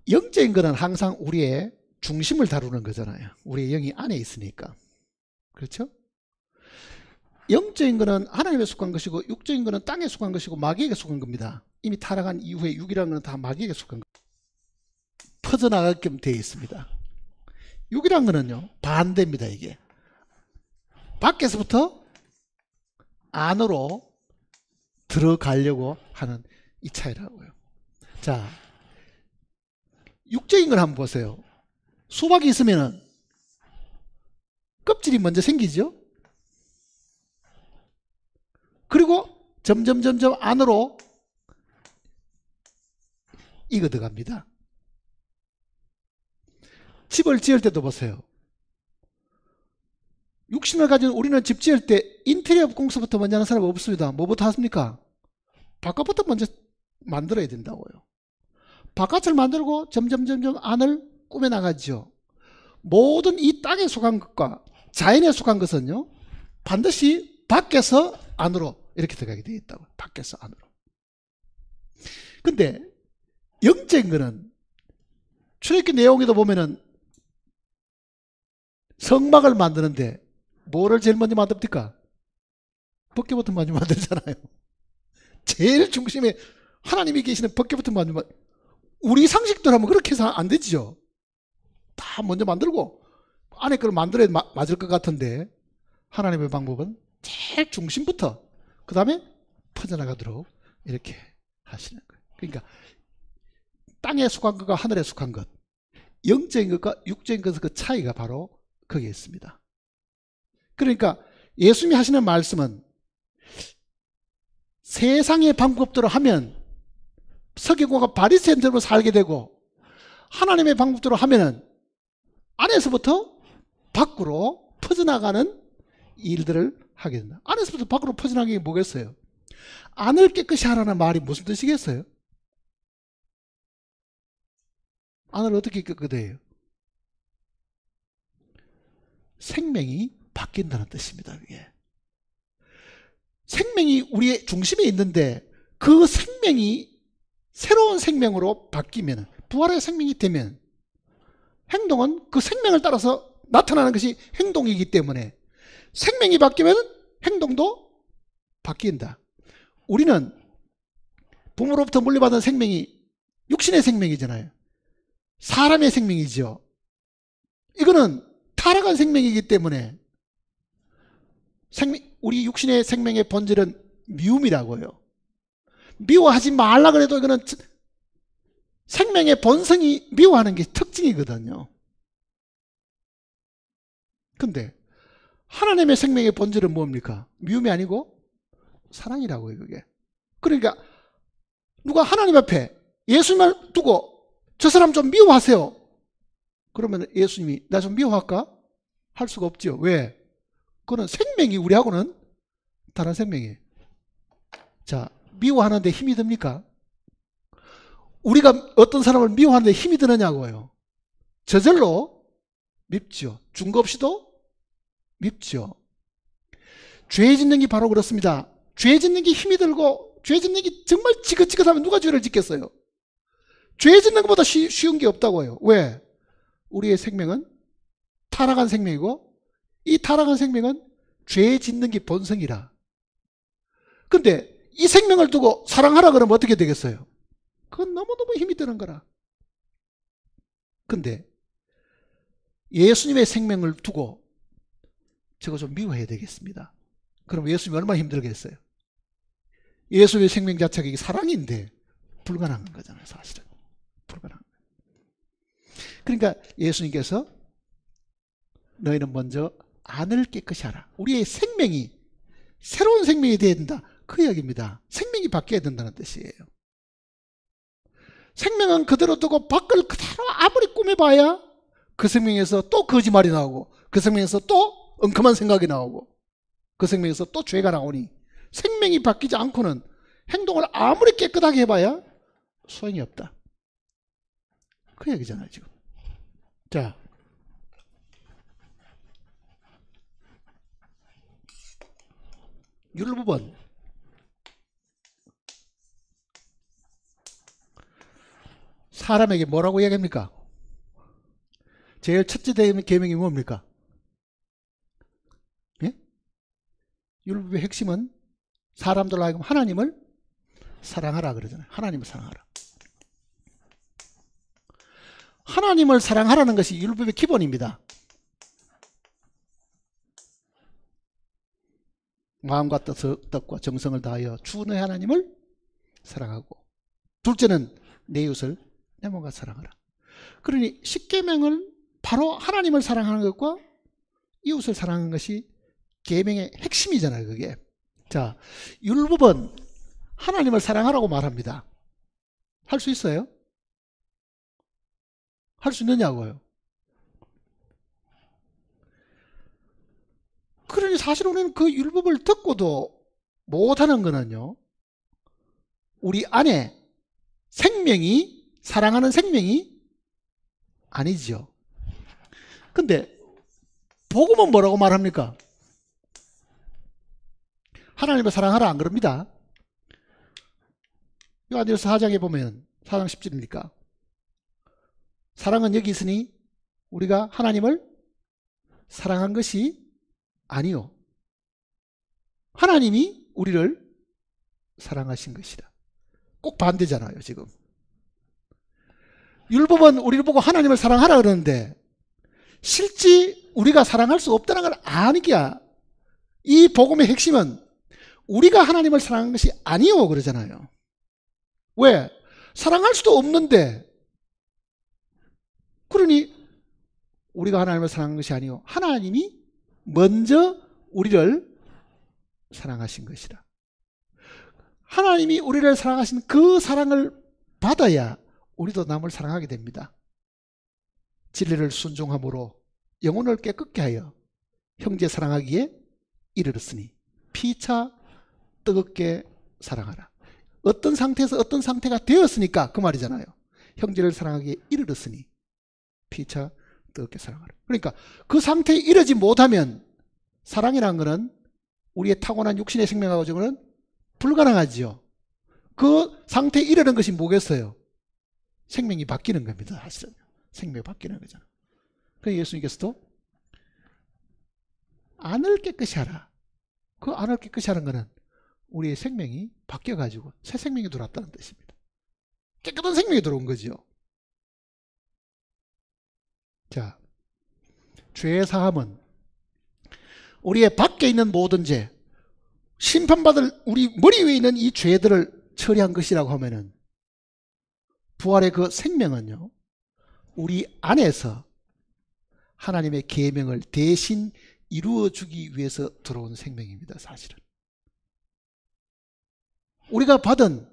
영적인 것은 항상 우리의 중심을 다루는 거잖아요. 우리의 영이 안에 있으니까. 그렇죠? 영적인 것은 하나님에 속한 것이고 육적인 것은 땅에 속한 것이고 마귀에게 속한 겁니다. 이미 타락한 이후에 육이라는 것은 다 마귀에게 속한 것. 퍼져나가게끔 되어 있습니다. 육이라는 것은요 반대입니다. 이게 밖에서부터 안으로 들어가려고 하는 이 차이라고요. 자, 육적인 걸 한번 보세요. 수박이 있으면은 껍질이 먼저 생기죠. 그리고 점점 안으로 익어 들어갑니다. 집을 지을 때도 보세요. 육신을 가진 우리는 집 지을 때 인테리어 공사부터 먼저 하는 사람 없습니다. 뭐부터 하십니까? 바깥부터 먼저 만들어야 된다고요. 바깥을 만들고 점점 안을 꾸며나가죠. 모든 이 땅에 속한 것과 자연에 속한 것은요 반드시 밖에서 안으로 이렇게 들어가게 되어 있다고요. 밖에서 안으로. 근데 영적인 거는 출애굽기 내용에도 보면은 성막을 만드는데 뭐를 제일 먼저 만듭니까? 벗개부터 먼저 만들잖아요. 제일 중심에 하나님이 계시는 벗개부터 먼저 우리 상식대로 하면 그렇게 해서 안 되죠. 다 먼저 만들고 안에 걸 만들어야 맞을 것 같은데 하나님의 방법은 제일 중심부터 그 다음에 퍼져나가도록 이렇게 하시는 거예요. 그러니까 땅에 속한 것과 하늘에 속한 것, 영적인 것과 육적인 것의 그 차이가 바로 거기에 있습니다. 그러니까 예수님이 하시는 말씀은 세상의 방법대로 하면 서기관과 바리새인들로 살게 되고 하나님의 방법대로 하면은 안에서부터 밖으로 퍼져나가는 일들을 하게 된다. 안에서부터 밖으로 퍼져나가는 게 뭐겠어요? 안을 깨끗이 하라는 말이 무슨 뜻이겠어요? 안을 어떻게 깨끗해요? 생명이 바뀐다는 뜻입니다. 그게. 생명이 우리의 중심에 있는데 그 생명이 새로운 생명으로 바뀌면 부활의 생명이 되면 행동은 그 생명을 따라서 나타나는 것이 행동이기 때문에 생명이 바뀌면 행동도 바뀐다. 우리는 부모로부터 물려받은 생명이 육신의 생명이잖아요. 사람의 생명이죠. 이거는 타락한 생명이기 때문에 우리 육신의 생명의 본질은 미움이라고요. 미워하지 말라 그래도 이거는 생명의 본성이 미워하는 게 특징이거든요. 근데 하나님의 생명의 본질은 뭡니까? 미움이 아니고 사랑이라고요. 그게. 그러니까 누가 하나님 앞에 예수님을 두고 저 사람 좀 미워하세요. 그러면 예수님이 나 좀 미워할까? 할 수가 없죠. 왜? 그거는 생명이 우리하고는 다른 생명이에요. 자, 미워하는데 힘이 듭니까? 우리가 어떤 사람을 미워하는데 힘이 드느냐고요. 저절로 밉죠. 증거 없이도 밉죠. 죄 짓는 게 바로 그렇습니다. 죄 짓는 게 힘이 들고 죄 짓는 게 정말 지긋지긋하면 누가 죄를 짓겠어요? 죄 짓는 것보다 쉬운 게 없다고요. 왜? 우리의 생명은 타락한 생명이고 이 타락한 생명은 죄 짓는 게 본성이라. 근데 이 생명을 두고 사랑하라 그러면 어떻게 되겠어요? 그건 너무너무 힘이 드는 거라. 근데 예수님의 생명을 두고 저거 좀 미워해야 되겠습니다. 그럼 예수님이 얼마나 힘들겠어요? 예수의 생명 자체가 이게 사랑인데 불가능한 거잖아요. 사실은 불가능한 거예요. 그러니까 예수님께서 너희는 먼저 안을 깨끗이 하라. 우리의 생명이 새로운 생명이 되어야 된다. 그 이야기입니다. 생명이 바뀌어야 된다는 뜻이에요. 생명은 그대로 두고 밖을 그대로 아무리 꾸며봐야 그 생명에서 또 거짓말이 나오고 그 생명에서 또 엉큼한 생각이 나오고 그 생명에서 또 죄가 나오니 생명이 바뀌지 않고는 행동을 아무리 깨끗하게 해봐야 소용이 없다. 그 얘기잖아요 지금. 자, 율법은 사람에게 뭐라고 이야기합니까? 제일 첫째 계명이 뭡니까? 예? 율법의 핵심은 사람들로 하여금 하나님을 사랑하라 그러잖아요. 하나님을 사랑하라. 하나님을 사랑하라는 것이 율법의 기본입니다. 마음과 뜻과 정성을 다하여 주 너의 하나님을 사랑하고, 둘째는 내 이웃을 내 몸과 사랑하라. 그러니 십계명은 바로 하나님을 사랑하는 것과 이웃을 사랑하는 것이 계명의 핵심이잖아요. 그게. 자, 율법은 하나님을 사랑하라고 말합니다. 할 수 있어요? 할 수 있느냐고요. 그러니 사실 우리는 그 율법을 듣고도 못하는 거는요, 우리 안에 생명이, 사랑하는 생명이 아니죠. 근데 복음은 뭐라고 말합니까? 하나님을 사랑하라 안 그럽니다. 요한일서 4장에 보면 4장 10절입니까? 사랑은 여기 있으니 우리가 하나님을 사랑한 것이 아니요, 하나님이 우리를 사랑하신 것이다. 꼭 반대잖아요 지금. 율법은 우리를 보고 하나님을 사랑하라 그러는데 실제 우리가 사랑할 수 없다는 걸 아니기야. 이 복음의 핵심은 우리가 하나님을 사랑한 것이 아니요 그러잖아요. 왜? 사랑할 수도 없는데. 그러니 우리가 하나님을 사랑한 것이 아니요, 하나님이 먼저 우리를 사랑하신 것이라. 하나님이 우리를 사랑하신 그 사랑을 받아야 우리도 남을 사랑하게 됩니다. 진리를 순종함으로 영혼을 깨끗게 하여 형제 사랑하기에 이르렀으니 피차 뜨겁게 사랑하라. 어떤 상태에서 어떤 상태가 되었으니까 그 말이잖아요. 형제를 사랑하기에 이르렀으니 피차 뜨겁게 사랑하라. 그러니까 그 상태에 이르지 못하면 사랑이라는 것은 우리의 타고난 육신의 생명하고는 불가능하지요. 그 상태에 이르는 것이 뭐겠어요? 생명이 바뀌는 겁니다. 사실은 생명이 바뀌는 거잖아요. 그래서 예수님께서도 안을 깨끗이 하라. 그 안을 깨끗이 하는 것은 우리의 생명이 바뀌어가지고 새 생명이 들어왔다는 뜻입니다. 깨끗한 생명이 들어온 거죠. 자, 죄의 사함은 우리의 밖에 있는 모든 죄, 심판받을 우리 머리 위에 있는 이 죄들을 처리한 것이라고 하면은 부활의 그 생명은요, 우리 안에서 하나님의 계명을 대신 이루어주기 위해서 들어온 생명입니다. 사실은 우리가 받은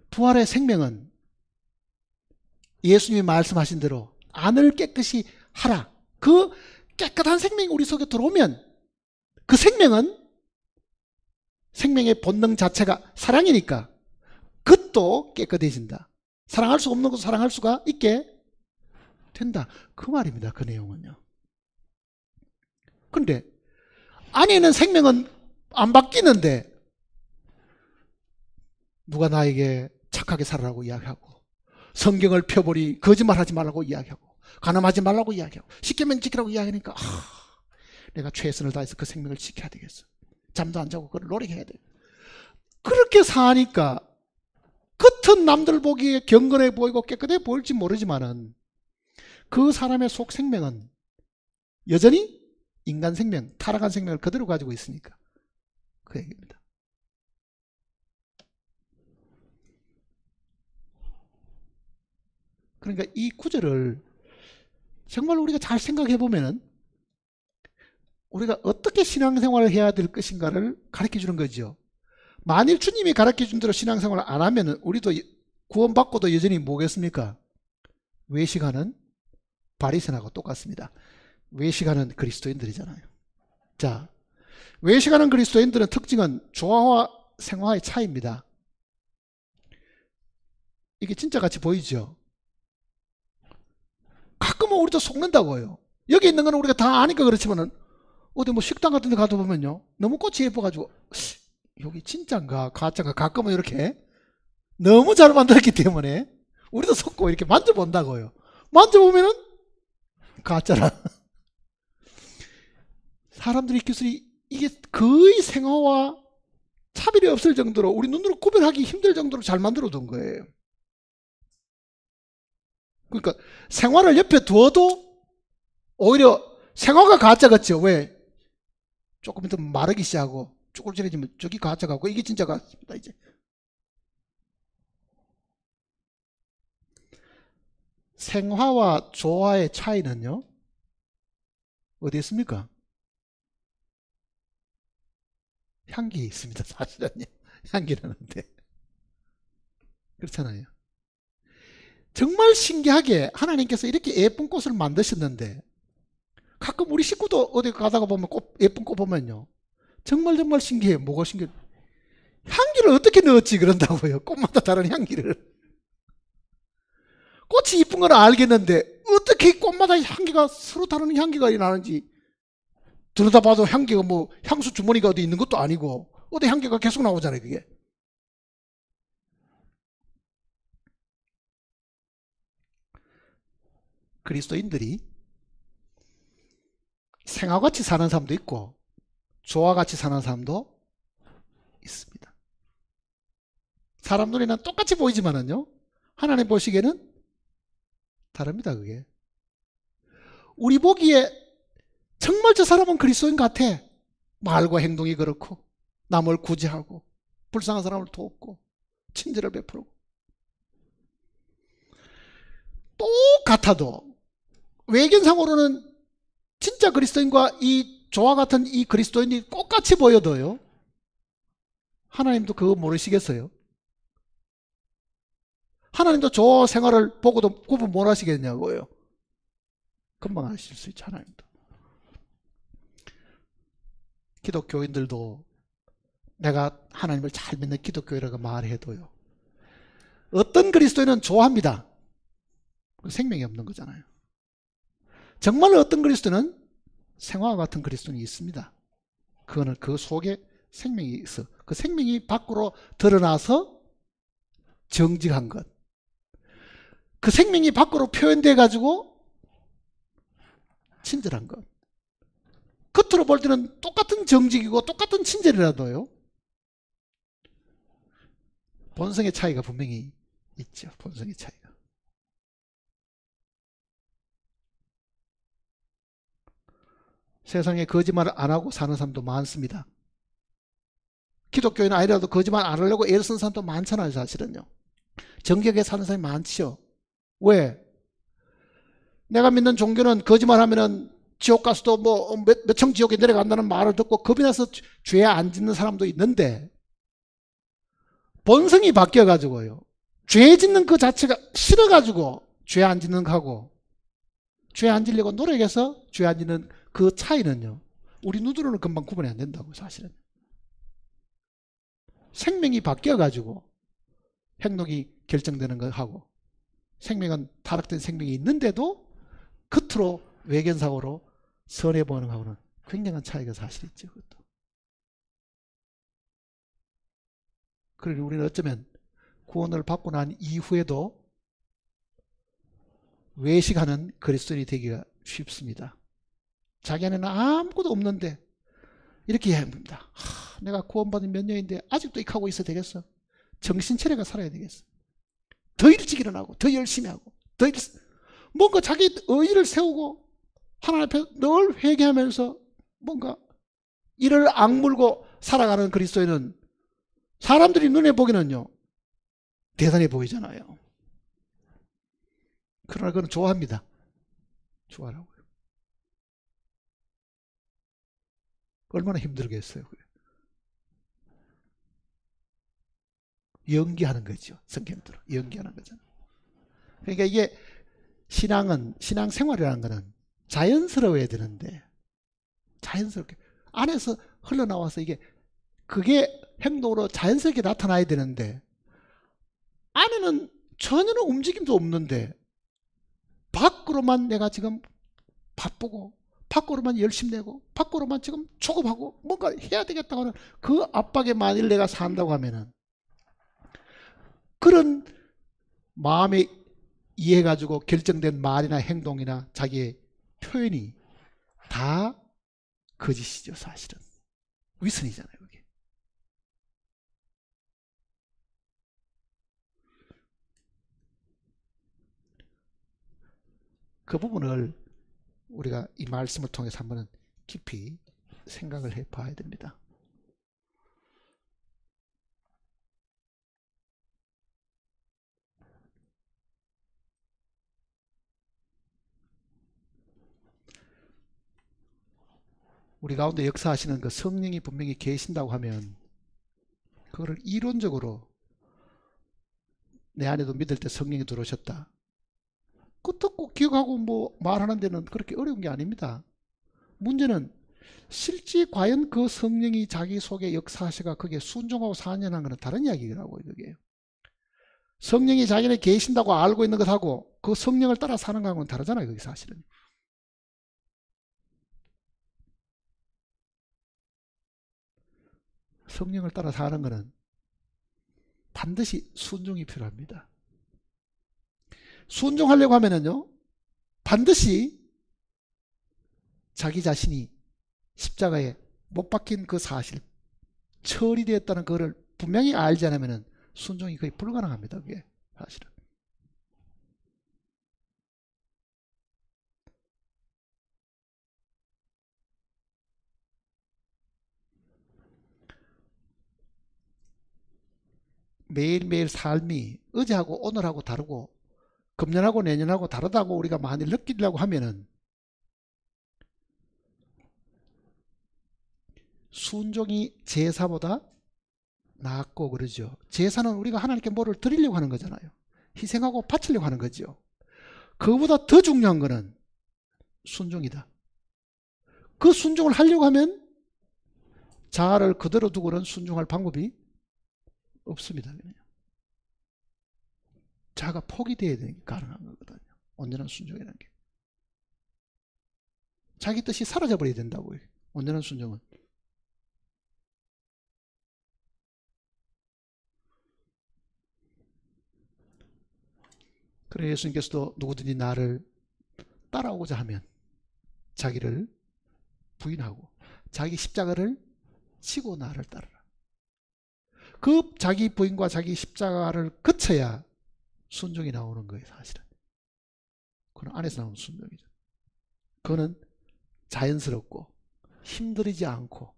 부활의 생명은 예수님이 말씀하신 대로 안을 깨끗이 하라. 그 깨끗한 생명이 우리 속에 들어오면 그 생명은 생명의 본능 자체가 사랑이니까 그것도 깨끗해진다. 사랑할 수 없는 것도 사랑할 수가 있게 된다. 그 말입니다. 그 내용은요. 그런데 안에 있는 생명은 안 바뀌는데 누가 나에게 착하게 살아라고 이야기하고, 성경을 펴보니 거짓말하지 말라고 이야기하고, 간음하지 말라고 이야기하고, 십계명 지키라고 이야기하니까 내가 최선을 다해서 그 생명을 지켜야 되겠어. 잠도 안 자고 그걸 노력해야 돼. 그렇게 사니까 겉은 남들 보기에 경건해 보이고 깨끗해 보일지 모르지만은 그 사람의 속 생명은 여전히 인간 생명, 타락한 생명을 그대로 가지고 있으니까 그 얘기입니다. 그러니까 이 구절을 정말 우리가 잘 생각해 보면은 우리가 어떻게 신앙생활을 해야 될 것인가를 가르쳐 주는 거죠. 만일 주님이 가르쳐 준 대로 신앙생활을 안 하면은 우리도 구원받고도 여전히 뭐겠습니까? 외식하는 바리새인하고 똑같습니다. 외식하는 그리스도인들이잖아요. 자, 외식하는 그리스도인들은 특징은 조화와 생화의 차이입니다. 이게 진짜 같이 보이죠? 가끔은 우리도 속는다고요. 여기 있는 건 우리가 다 아니까 그렇지만은 어디 뭐 식당 같은 데 가다 보면요, 너무 꽃이 예뻐가지고 여기 진짜인가 가짜인가 가끔은 이렇게 너무 잘 만들었기 때문에 우리도 속고 이렇게 만져본다고요. 만져보면은 가짜라. 사람들이 기술이 이게 거의 생화와 차별이 없을 정도로 우리 눈으로 구별하기 힘들 정도로 잘 만들어 둔 거예요. 그러니까 생화를 옆에 두어도 오히려 생화가 가짜 같죠. 왜? 조금 더 마르기 시작하고 쭈글쭈글해지면 저기 가짜 같고 이게 진짜 같습니다. 이제 생화와 조화의 차이는요, 어디 있습니까? 향기에 있습니다. 사실은요. 향기라는데 그렇잖아요. 정말 신기하게 하나님께서 이렇게 예쁜 꽃을 만드셨는데 가끔 우리 식구도 어디 가다가 보면 예쁜 꽃 보면요, 정말 신기해요. 뭐가 신기해요? 향기를 어떻게 넣었지 그런다고요. 꽃마다 다른 향기를. 꽃이 이쁜 건 알겠는데 어떻게 꽃마다 향기가 서로 다른 향기가 나는지 들여다봐도 향기가 뭐 향수 주머니가 어디 있는 것도 아니고 어디 향기가 계속 나오잖아요. 그게. 그리스도인들이 생화같이 사는 사람도 있고 조화같이 사는 사람도 있습니다. 사람 눈에는 똑같이 보이지만은요, 하나님 보시기에는 다릅니다. 그게. 우리 보기에 정말 저 사람은 그리스도인 같아. 말과 행동이 그렇고 남을 구제하고 불쌍한 사람을 돕고 친절을 베풀고 똑같아도 외견상으로는 진짜 그리스도인과 이 조화 같은 이 그리스도인이 똑같이 보여도요, 하나님도 그거 모르시겠어요? 하나님도 저 생활을 보고도 구분 못 하시겠냐고요. 금방 아실 수 있죠. 하나님도. 기독교인들도 내가 하나님을 잘 믿는 기독교인이라고 말해도요, 어떤 그리스도인은 좋아합니다. 생명이 없는 거잖아요. 정말 어떤 그리스도는 생화와 같은 그리스도인이 있습니다. 그거는 그 속에 생명이 있어. 그 생명이 밖으로 드러나서 정직한 것. 그 생명이 밖으로 표현돼 가지고 친절한 것. 겉으로 볼 때는 똑같은 정직이고 똑같은 친절이라도요, 본성의 차이가 분명히 있죠. 본성의 차이가. 세상에 거짓말을 안 하고 사는 사람도 많습니다. 기독교인 아니라도 거짓말 안 하려고 애를 쓴 사람도 많잖아요. 사실은요. 정직하게 사는 사람이 많지요. 왜? 내가 믿는 종교는 거짓말하면은 지옥 가서도 뭐 몇청 지옥에 내려간다는 말을 듣고 겁이 나서 죄 안 짓는 사람도 있는데, 본성이 바뀌어가지고요, 죄 짓는 그 자체가 싫어가지고 죄 안 짓는 거하고 죄 안 지려고 노력해서 죄 안 짓는 그 차이는요, 우리 눈으로는 금방 구분이 안 된다고. 사실은 생명이 바뀌어가지고 행동이 결정되는 거하고, 생명은 타락된 생명이 있는데도 겉으로 외견상으로 선해 보이는 거하고는 굉장한 차이가 사실 있죠. 그것도. 그러니 우리는 어쩌면 구원을 받고 난 이후에도 외식하는 그리스도인이 되기가 쉽습니다. 자기 안에는 아무것도 없는데 이렇게 해야 합니다. 내가 구원받은 몇 년인데 아직도 이렇게 하고 있어도 되겠어? 정신 차려가 살아야 되겠어. 더 일찍 일어나고 더 열심히 하고 뭔가 자기 의의를 세우고 하나님 앞에 늘 회개하면서 뭔가 이를 악물고 살아가는 그리스도인은 사람들이 눈에 보기는요 대단해 보이잖아요. 그러나 그건 좋아합니다. 좋아하라고요. 얼마나 힘들겠어요. 연기하는 거죠. 성경대로 연기하는 거잖아요. 그러니까 이게 신앙생활이라는 거는 자연스러워야 되는데 자연스럽게 안에서 흘러나와서 그게 행동으로 자연스럽게 나타나야 되는데 안에는 전혀 움직임도 없는데 밖으로만 내가 지금 바쁘고 밖으로만 열심히 내고 밖으로만 지금 조급하고 뭔가 해야 되겠다고 하는 그 압박에 만일 내가 산다고 하면은 그런 마음에 이해가지고 결정된 말이나 행동이나 자기의 표현이 다 거짓이죠. 사실은 위선이잖아요. 그게. 그 부분을 우리가 이 말씀을 통해서 한번 깊이 생각을 해 봐야 됩니다. 우리 가운데 역사하시는 그 성령이 분명히 계신다고 하면 그거를 이론적으로 내 안에도 믿을 때 성령이 들어오셨다. 그 듣고 기억하고 뭐 말하는 데는 그렇게 어려운 게 아닙니다. 문제는 실제 과연 그 성령이 자기 속에 역사하시가 그게 순종하고 사냐는 것은 다른 이야기라고요. 그게 성령이 자기네 계신다고 알고 있는 것하고 그 성령을 따라 사는 거하고는 다르잖아요. 그게 사실은. 성령을 따라 사는 것은 반드시 순종이 필요합니다. 순종하려고 하면은요 반드시 자기 자신이 십자가에 못 박힌 그 사실 처리되었다는 것을 분명히 알지 않으면 순종이 거의 불가능합니다. 그게 사실은. 매일매일 삶이 어제하고 오늘하고 다르고 금년하고 내년하고 다르다고 우리가 많이 느끼려고 하면은 순종이 제사보다 낫고 그러죠. 제사는 우리가 하나님께 뭐를 드리려고 하는 거잖아요. 희생하고 바치려고 하는 거죠. 그거보다 더 중요한 거는 순종이다. 그 순종을 하려고 하면 자아를 그대로 두고는 순종할 방법이 없습니다. 자아가 포기되어야 되는 게 가능한 거거든요. 온전한 순종이라는 게. 자기 뜻이 사라져 버려야 된다고요. 온전한 순종은. 그래 예수님께서도 누구든지 나를 따라오고자 하면 자기를 부인하고 자기 십자가를 지고 나를 따르라. 그 자기 부인과 자기 십자가를 거쳐야 순종이 나오는 거예요. 사실은. 그건 안에서 나오는 순종이죠. 그거는 자연스럽고 힘들이지 않고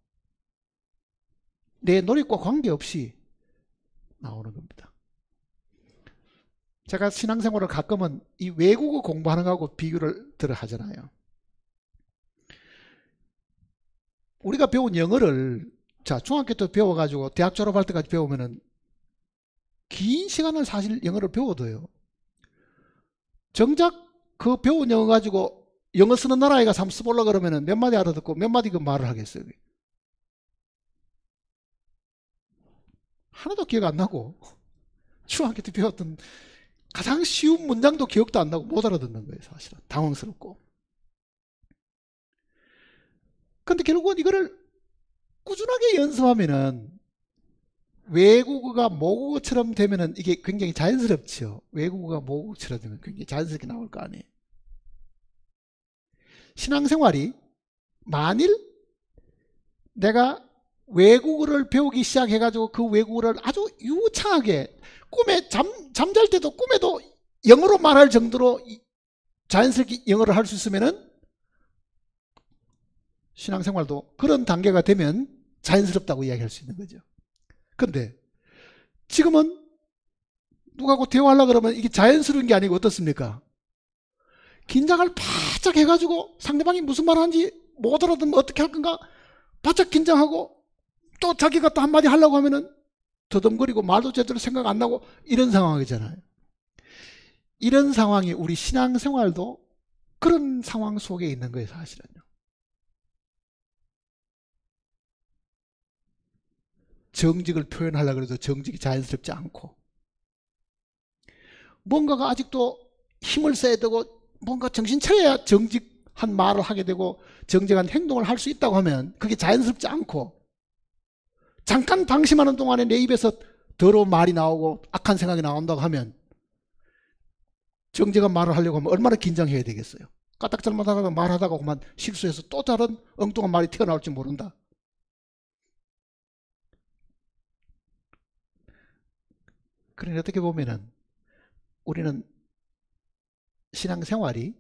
내 노력과 관계없이 나오는 겁니다. 제가 신앙생활을 가끔은 이 외국어 공부하는 거하고 비교를 들어 하잖아요. 우리가 배운 영어를 중학교 때 배워가지고 대학 졸업할 때까지 배우면은 긴 시간을 사실 영어를 배워둬요. 정작 그 배운 영어 가지고 영어 쓰는 나라에 가서 한번 써보려고 그러면은 몇 마디 알아듣고 몇 마디 그 말을 하겠어요. 하나도 기억 안 나고 중학교 때 배웠던 가장 쉬운 문장도 기억도 안 나고 못 알아듣는 거예요. 사실은 당황스럽고. 근데 결국은 이거를 꾸준하게 연습하면은 외국어가 모국어처럼 되면은 이게 굉장히 자연스럽죠. 외국어가 모국어처럼 되면 굉장히 자연스럽게 나올 거 아니에요. 신앙생활이 만일 내가 외국어를 배우기 시작해가지고 그 외국어를 아주 유창하게 꿈에 잠잘 때도 꿈에도 영어로 말할 정도로 자연스럽게 영어를 할 수 있으면은 신앙생활도 그런 단계가 되면 자연스럽다고 이야기할 수 있는 거죠. 근데 지금은 누가하고 대화하려고 그러면 이게 자연스러운 게 아니고 어떻습니까? 긴장을 바짝 해가지고 상대방이 무슨 말 하는지 못 알아듣으면 어떻게 할 건가 바짝 긴장하고 또 자기가 또 한마디 하려고 하면은 더듬거리고 말도 제대로 생각 안 나고 이런 상황이잖아요. 이런 상황이 우리 신앙생활도 그런 상황 속에 있는 거예요, 사실은요. 정직을 표현하려고 해도 정직이 자연스럽지 않고 뭔가가 아직도 힘을 써야 되고 뭔가 정신 차려야 정직한 말을 하게 되고 정직한 행동을 할 수 있다고 하면 그게 자연스럽지 않고 잠깐 방심하는 동안에 내 입에서 더러운 말이 나오고 악한 생각이 나온다고 하면 정직한 말을 하려고 하면 얼마나 긴장해야 되겠어요. 까딱 잘못하다가 말하다가 그만 실수해서 또 다른 엉뚱한 말이 튀어나올지 모른다. 그러니 어떻게 보면은 우리는 신앙생활이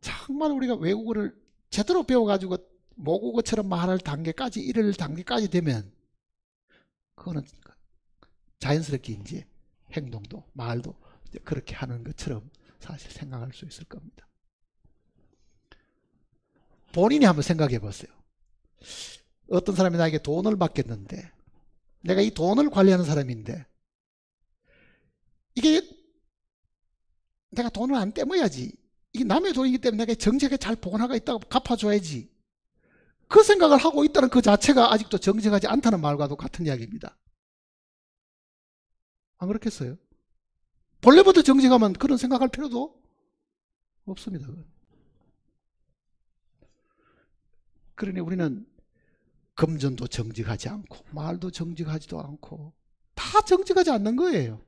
정말 우리가 외국어를 제대로 배워가지고 모국어처럼 말할 단계까지 이럴 단계까지 되면 그거는 자연스럽게 이제 행동도 말도 그렇게 하는 것처럼 사실 생각할 수 있을 겁니다. 본인이 한번 생각해 보세요. 어떤 사람이 나에게 돈을 받겠는데 내가 이 돈을 관리하는 사람인데 이게 내가 돈을 안 떼어야지. 이게 남의 돈이기 때문에 내가 정직하게 잘 보관하고 있다고 갚아줘야지. 그 생각을 하고 있다는 그 자체가 아직도 정직하지 않다는 말과도 같은 이야기입니다. 안 그렇겠어요? 본래부터 정직하면 그런 생각할 필요도 없습니다. 그러니 우리는 금전도 정직하지 않고 말도 정직하지도 않고 다 정직하지 않는 거예요.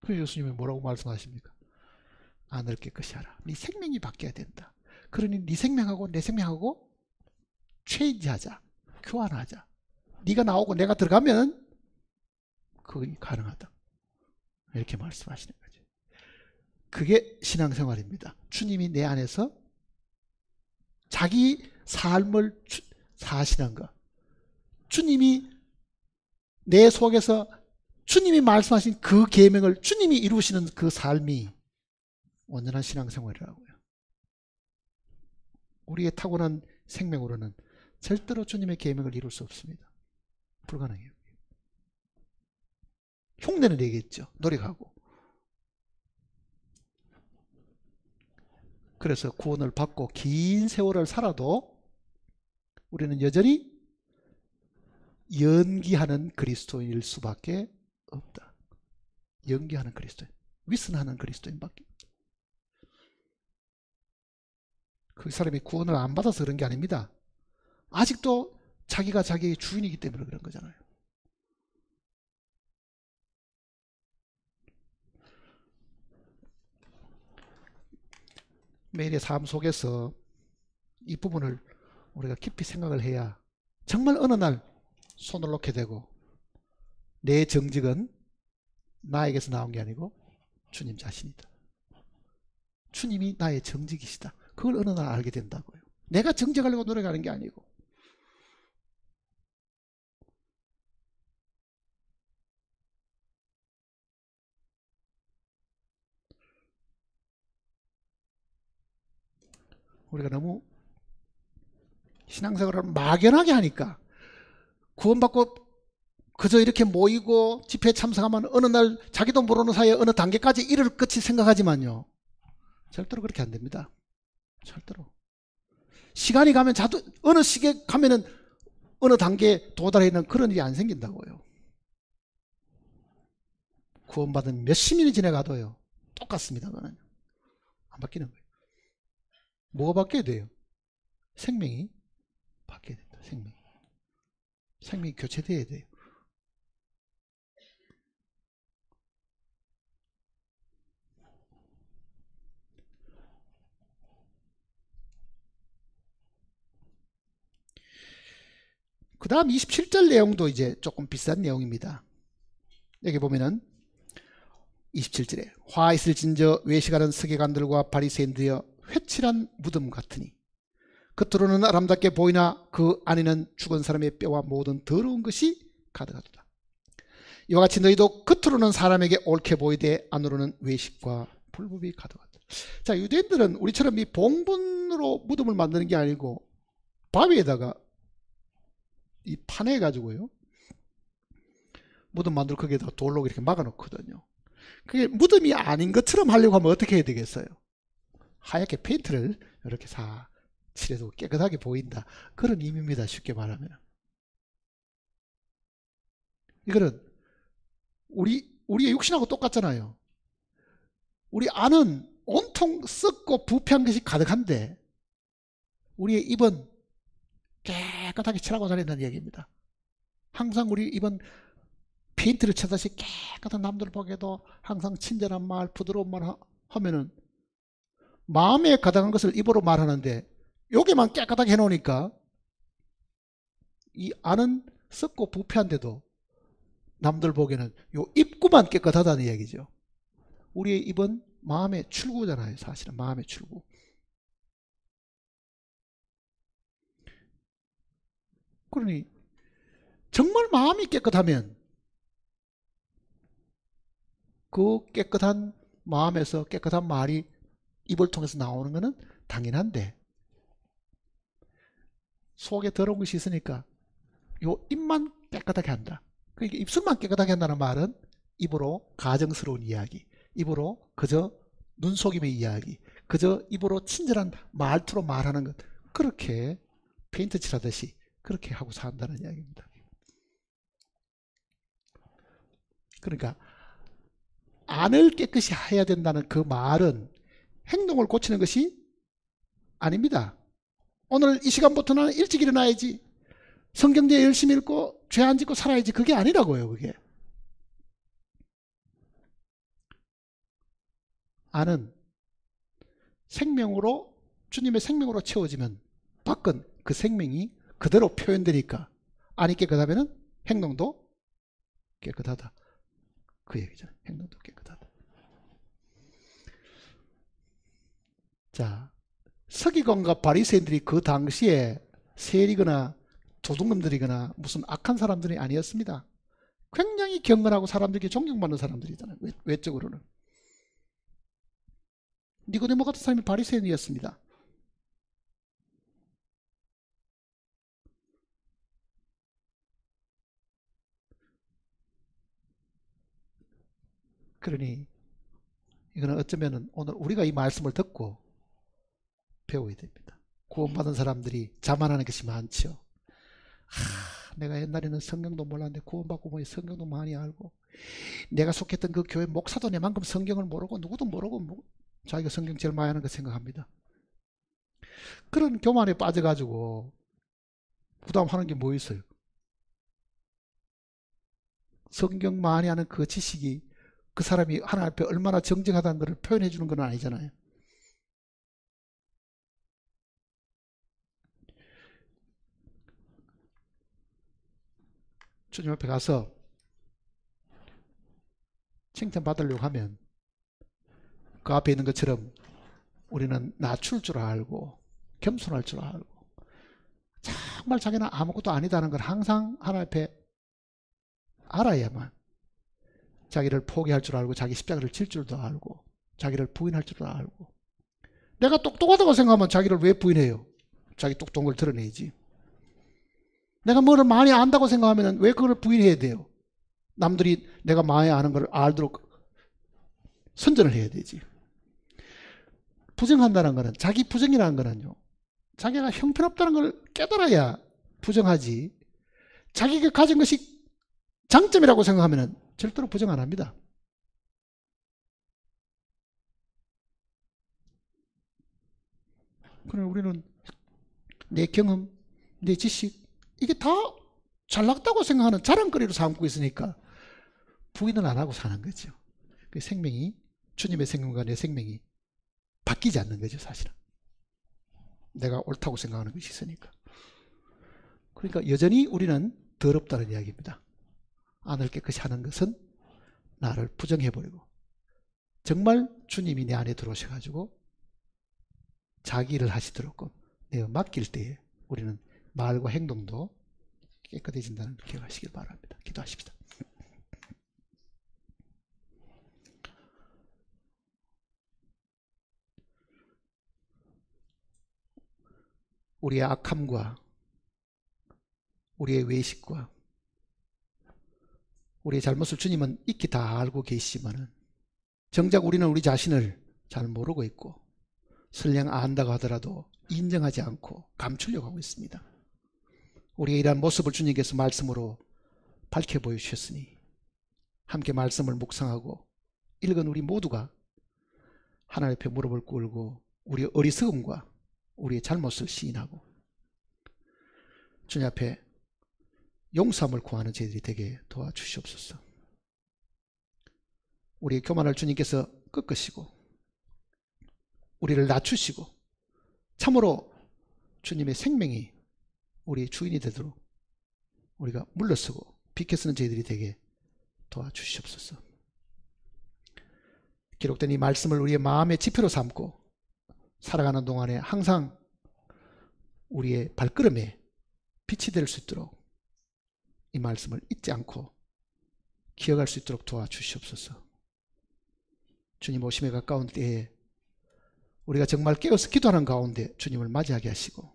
그래서 예수님이 뭐라고 말씀하십니까? 안을 깨끗이 하라. 네 생명이 바뀌어야 된다. 그러니 네 생명하고 내 생명하고 체인지하자. 교환하자. 네가 나오고 내가 들어가면 그게 가능하다. 이렇게 말씀하시는 거죠. 그게 신앙생활입니다. 주님이 내 안에서 자기 삶을 사시는 것. 주님이 내 속에서 주님이 말씀하신 그 계명을 주님이 이루시는 그 삶이 온전한 신앙생활이라고요. 우리의 타고난 생명으로는 절대로 주님의 계명을 이룰 수 없습니다. 불가능해요. 흉내는 내겠죠. 노력하고. 그래서 구원을 받고 긴 세월을 살아도 우리는 여전히 연기하는 그리스도인일 수밖에 없다. 연기하는 그리스도인, 위선하는 그리스도인밖에. 그 사람이 구원을 안 받아서 그런 게 아닙니다. 아직도 자기가 자기의 주인이기 때문에 그런 거잖아요. 매일의 삶 속에서 이 부분을 우리가 깊이 생각을 해야 정말 어느 날 손을 놓게 되고 내 정직은 나에게서 나온 게 아니고 주님 자신이다. 주님이 나의 정직이시다. 그걸 어느 날 알게 된다고요. 내가 정직하려고 노력하는 게 아니고. 우리가 너무 신앙생활을 막연하게 하니까 구원받고 그저 이렇게 모이고 집회에 참석하면 어느 날 자기도 모르는 사이에 어느 단계까지 이를 끝이 생각하지만요. 절대로 그렇게 안 됩니다. 절대로. 시간이 가면 어느 시기에 가면은 어느 단계에 도달해 있는 그런 일이 안 생긴다고요. 구원받은 몇십 년이 지나가도요. 똑같습니다. 그거는. 안 바뀌는 거예요. 뭐가 바뀌어야 돼요? 생명이 바뀌어야 된다. 생명이 교체돼야 돼요. 그 다음 27절 내용도 이제 조금 비슷한 내용입니다. 여기 보면은 27절에 화 있을진저 외식하는 서기관들과 바리새인들이여 회칠한 무덤 같으니 겉으로는 아름답게 보이나 그 안에는 죽은 사람의 뼈와 모든 더러운 것이 가득하도다. 이와 같이 너희도 겉으로는 사람에게 옳게 보이되 안으로는 외식과 불법이 가득하다. 자, 유대인들은 우리처럼 이 봉분으로 무덤을 만드는 게 아니고 바위에다가 이 판해 가지고요 무덤 만들고 거기에다가 돌로 이렇게 막아 놓거든요. 그게 무덤이 아닌 것처럼 하려고 하면 어떻게 해야 되겠어요? 하얗게 페인트를 이렇게 사 칠해도 깨끗하게 보인다, 그런 의미입니다. 쉽게 말하면 이거는 우리의 육신하고 똑같잖아요. 우리 안은 온통 썩고 부패한 것이 가득한데 우리의 입은 깨끗하게 칠하고 다닌다는 얘기입니다. 항상 우리 입은 페인트를 쳐다시 깨끗한, 남들 보기에도 항상 친절한 말, 부드러운 말 하면은 마음에 가득한 것을 입으로 말하는데 여기만 깨끗하게 해놓으니까 이 안은 썩고 부패한데도 남들 보기에는 요 입구만 깨끗하다는 얘기죠. 우리의 입은 마음의 출구잖아요. 사실은 마음의 출구. 그러니 정말 마음이 깨끗하면 그 깨끗한 마음에서 깨끗한 말이 입을 통해서 나오는 것은 당연한데 속에 더러운 것이 있으니까 요 입만 깨끗하게 한다. 그러니까 입술만 깨끗하게 한다는 말은 입으로 가정스러운 이야기, 입으로 그저 눈속임의 이야기, 그저 입으로 친절한 말투로 말하는 것, 그렇게 페인트 칠하듯이 그렇게 하고 산다는 이야기입니다. 그러니까 안을 깨끗이 해야 된다는 그 말은 행동을 고치는 것이 아닙니다. 오늘 이 시간부터는 일찍 일어나야지, 성경제 열심히 읽고 죄 안 짓고 살아야지, 그게 아니라고요. 그게 안은 생명으로, 주님의 생명으로 채워지면 밖은 그 생명이 그대로 표현되니까 안이 깨끗하면 행동도 깨끗하다, 그 얘기잖아요. 행동도 깨끗하다. 자, 서기관과 바리새인들이 그 당시에 세리거나 도둑놈들이거나 무슨 악한 사람들이 아니었습니다. 굉장히 경건하고 사람들에게 존경받는 사람들이잖아요. 외적으로는. 니고데모 같은 사람이 바리새인이었습니다. 그러니 이거는 어쩌면은 오늘 우리가 이 말씀을 듣고 배워야 됩니다. 구원받은 사람들이 자만하는 것이 많죠. 내가 옛날에는 성경도 몰랐는데 구원받고 보니 성경도 많이 알고, 내가 속했던 그 교회 목사도 내만큼 성경을 모르고 누구도 모르고 자기가 성경 제일 많이 하는 거 생각합니다. 그런 교만에 빠져가지고 부담하는 게 뭐 있어요? 성경 많이 하는 그 지식이 그 사람이 하나님 앞에 얼마나 정직하다는 것을 표현해 주는 건 아니잖아요. 주님 앞에 가서 칭찬받으려고 하면 그 앞에 있는 것처럼 우리는 낮출 줄 알고 겸손할 줄 알고 정말 자기는 아무것도 아니다는 걸 항상 하나님 앞에 알아야만 자기를 포기할 줄 알고 자기 십자가를 질 줄도 알고 자기를 부인할 줄도 알고. 내가 똑똑하다고 생각하면 자기를 왜 부인해요? 자기 똑똑한 걸 드러내지. 내가 뭐를 많이 안다고 생각하면 왜 그걸 부인해야 돼요? 남들이 내가 많이 아는 걸 알도록 선전을 해야 되지. 부정한다는 것은, 자기 부정이라는 것은요, 자기가 형편없다는 걸 깨달아야 부정하지, 자기가 가진 것이 장점이라고 생각하면 절대로 부정 안 합니다. 그럼 우리는 내 경험, 내 지식, 이게 다 잘났다고 생각하는 자랑거리로 삼고 있으니까 부인을 안 하고 사는 거죠. 그 생명이, 주님의 생명과 내 생명이 바뀌지 않는 거죠. 사실은 내가 옳다고 생각하는 것이 있으니까. 그러니까 여전히 우리는 더럽다는 이야기입니다. 안을 깨끗이 하는 것은 나를 부정해버리고 정말 주님이 내 안에 들어오셔가지고 자기 일을 하시도록 내가 맡길 때에 우리는 말과 행동도 깨끗해진다는 걸 기억하시길 바랍니다. 기도하십시다. 우리의 악함과 우리의 외식과 우리의 잘못을 주님은 익히 다 알고 계시지만은 정작 우리는 우리 자신을 잘 모르고 있고 설령 안다고 하더라도 인정하지 않고 감추려고 하고 있습니다. 우리의 이러한 모습을 주님께서 말씀으로 밝혀 보여주셨으니 함께 말씀을 묵상하고 읽은 우리 모두가 하나님 앞에 무릎을 꿇고 우리의 어리석음과 우리의 잘못을 시인하고 주님 앞에 용서함을 구하는 저희들이 되게 도와주시옵소서. 우리의 교만을 주님께서 꺾으시고 우리를 낮추시고 참으로 주님의 생명이 우리의 주인이 되도록 우리가 물러서고 비켜서는 저희들이 되게 도와주시옵소서. 기록된 이 말씀을 우리의 마음의 지표로 삼고 살아가는 동안에 항상 우리의 발걸음에 빛이 될 수 있도록 이 말씀을 잊지 않고 기억할 수 있도록 도와주시옵소서. 주님 오심에 가까운 때에 우리가 정말 깨어서 기도하는 가운데 주님을 맞이하게 하시고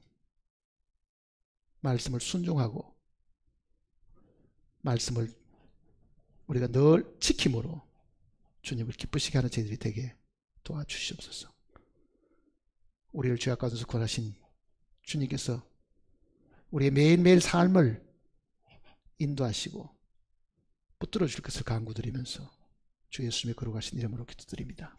말씀을 순종하고 말씀을 우리가 늘 지킴으로 주님을 기쁘시게 하는 저희들이 되게 도와주시옵소서. 우리를 죄악 가운데서 구원하신 주님께서 우리의 매일매일 삶을 인도하시고 붙들어 줄 것을 간구드리면서 주 예수님의 거룩하신 이름으로 기도드립니다.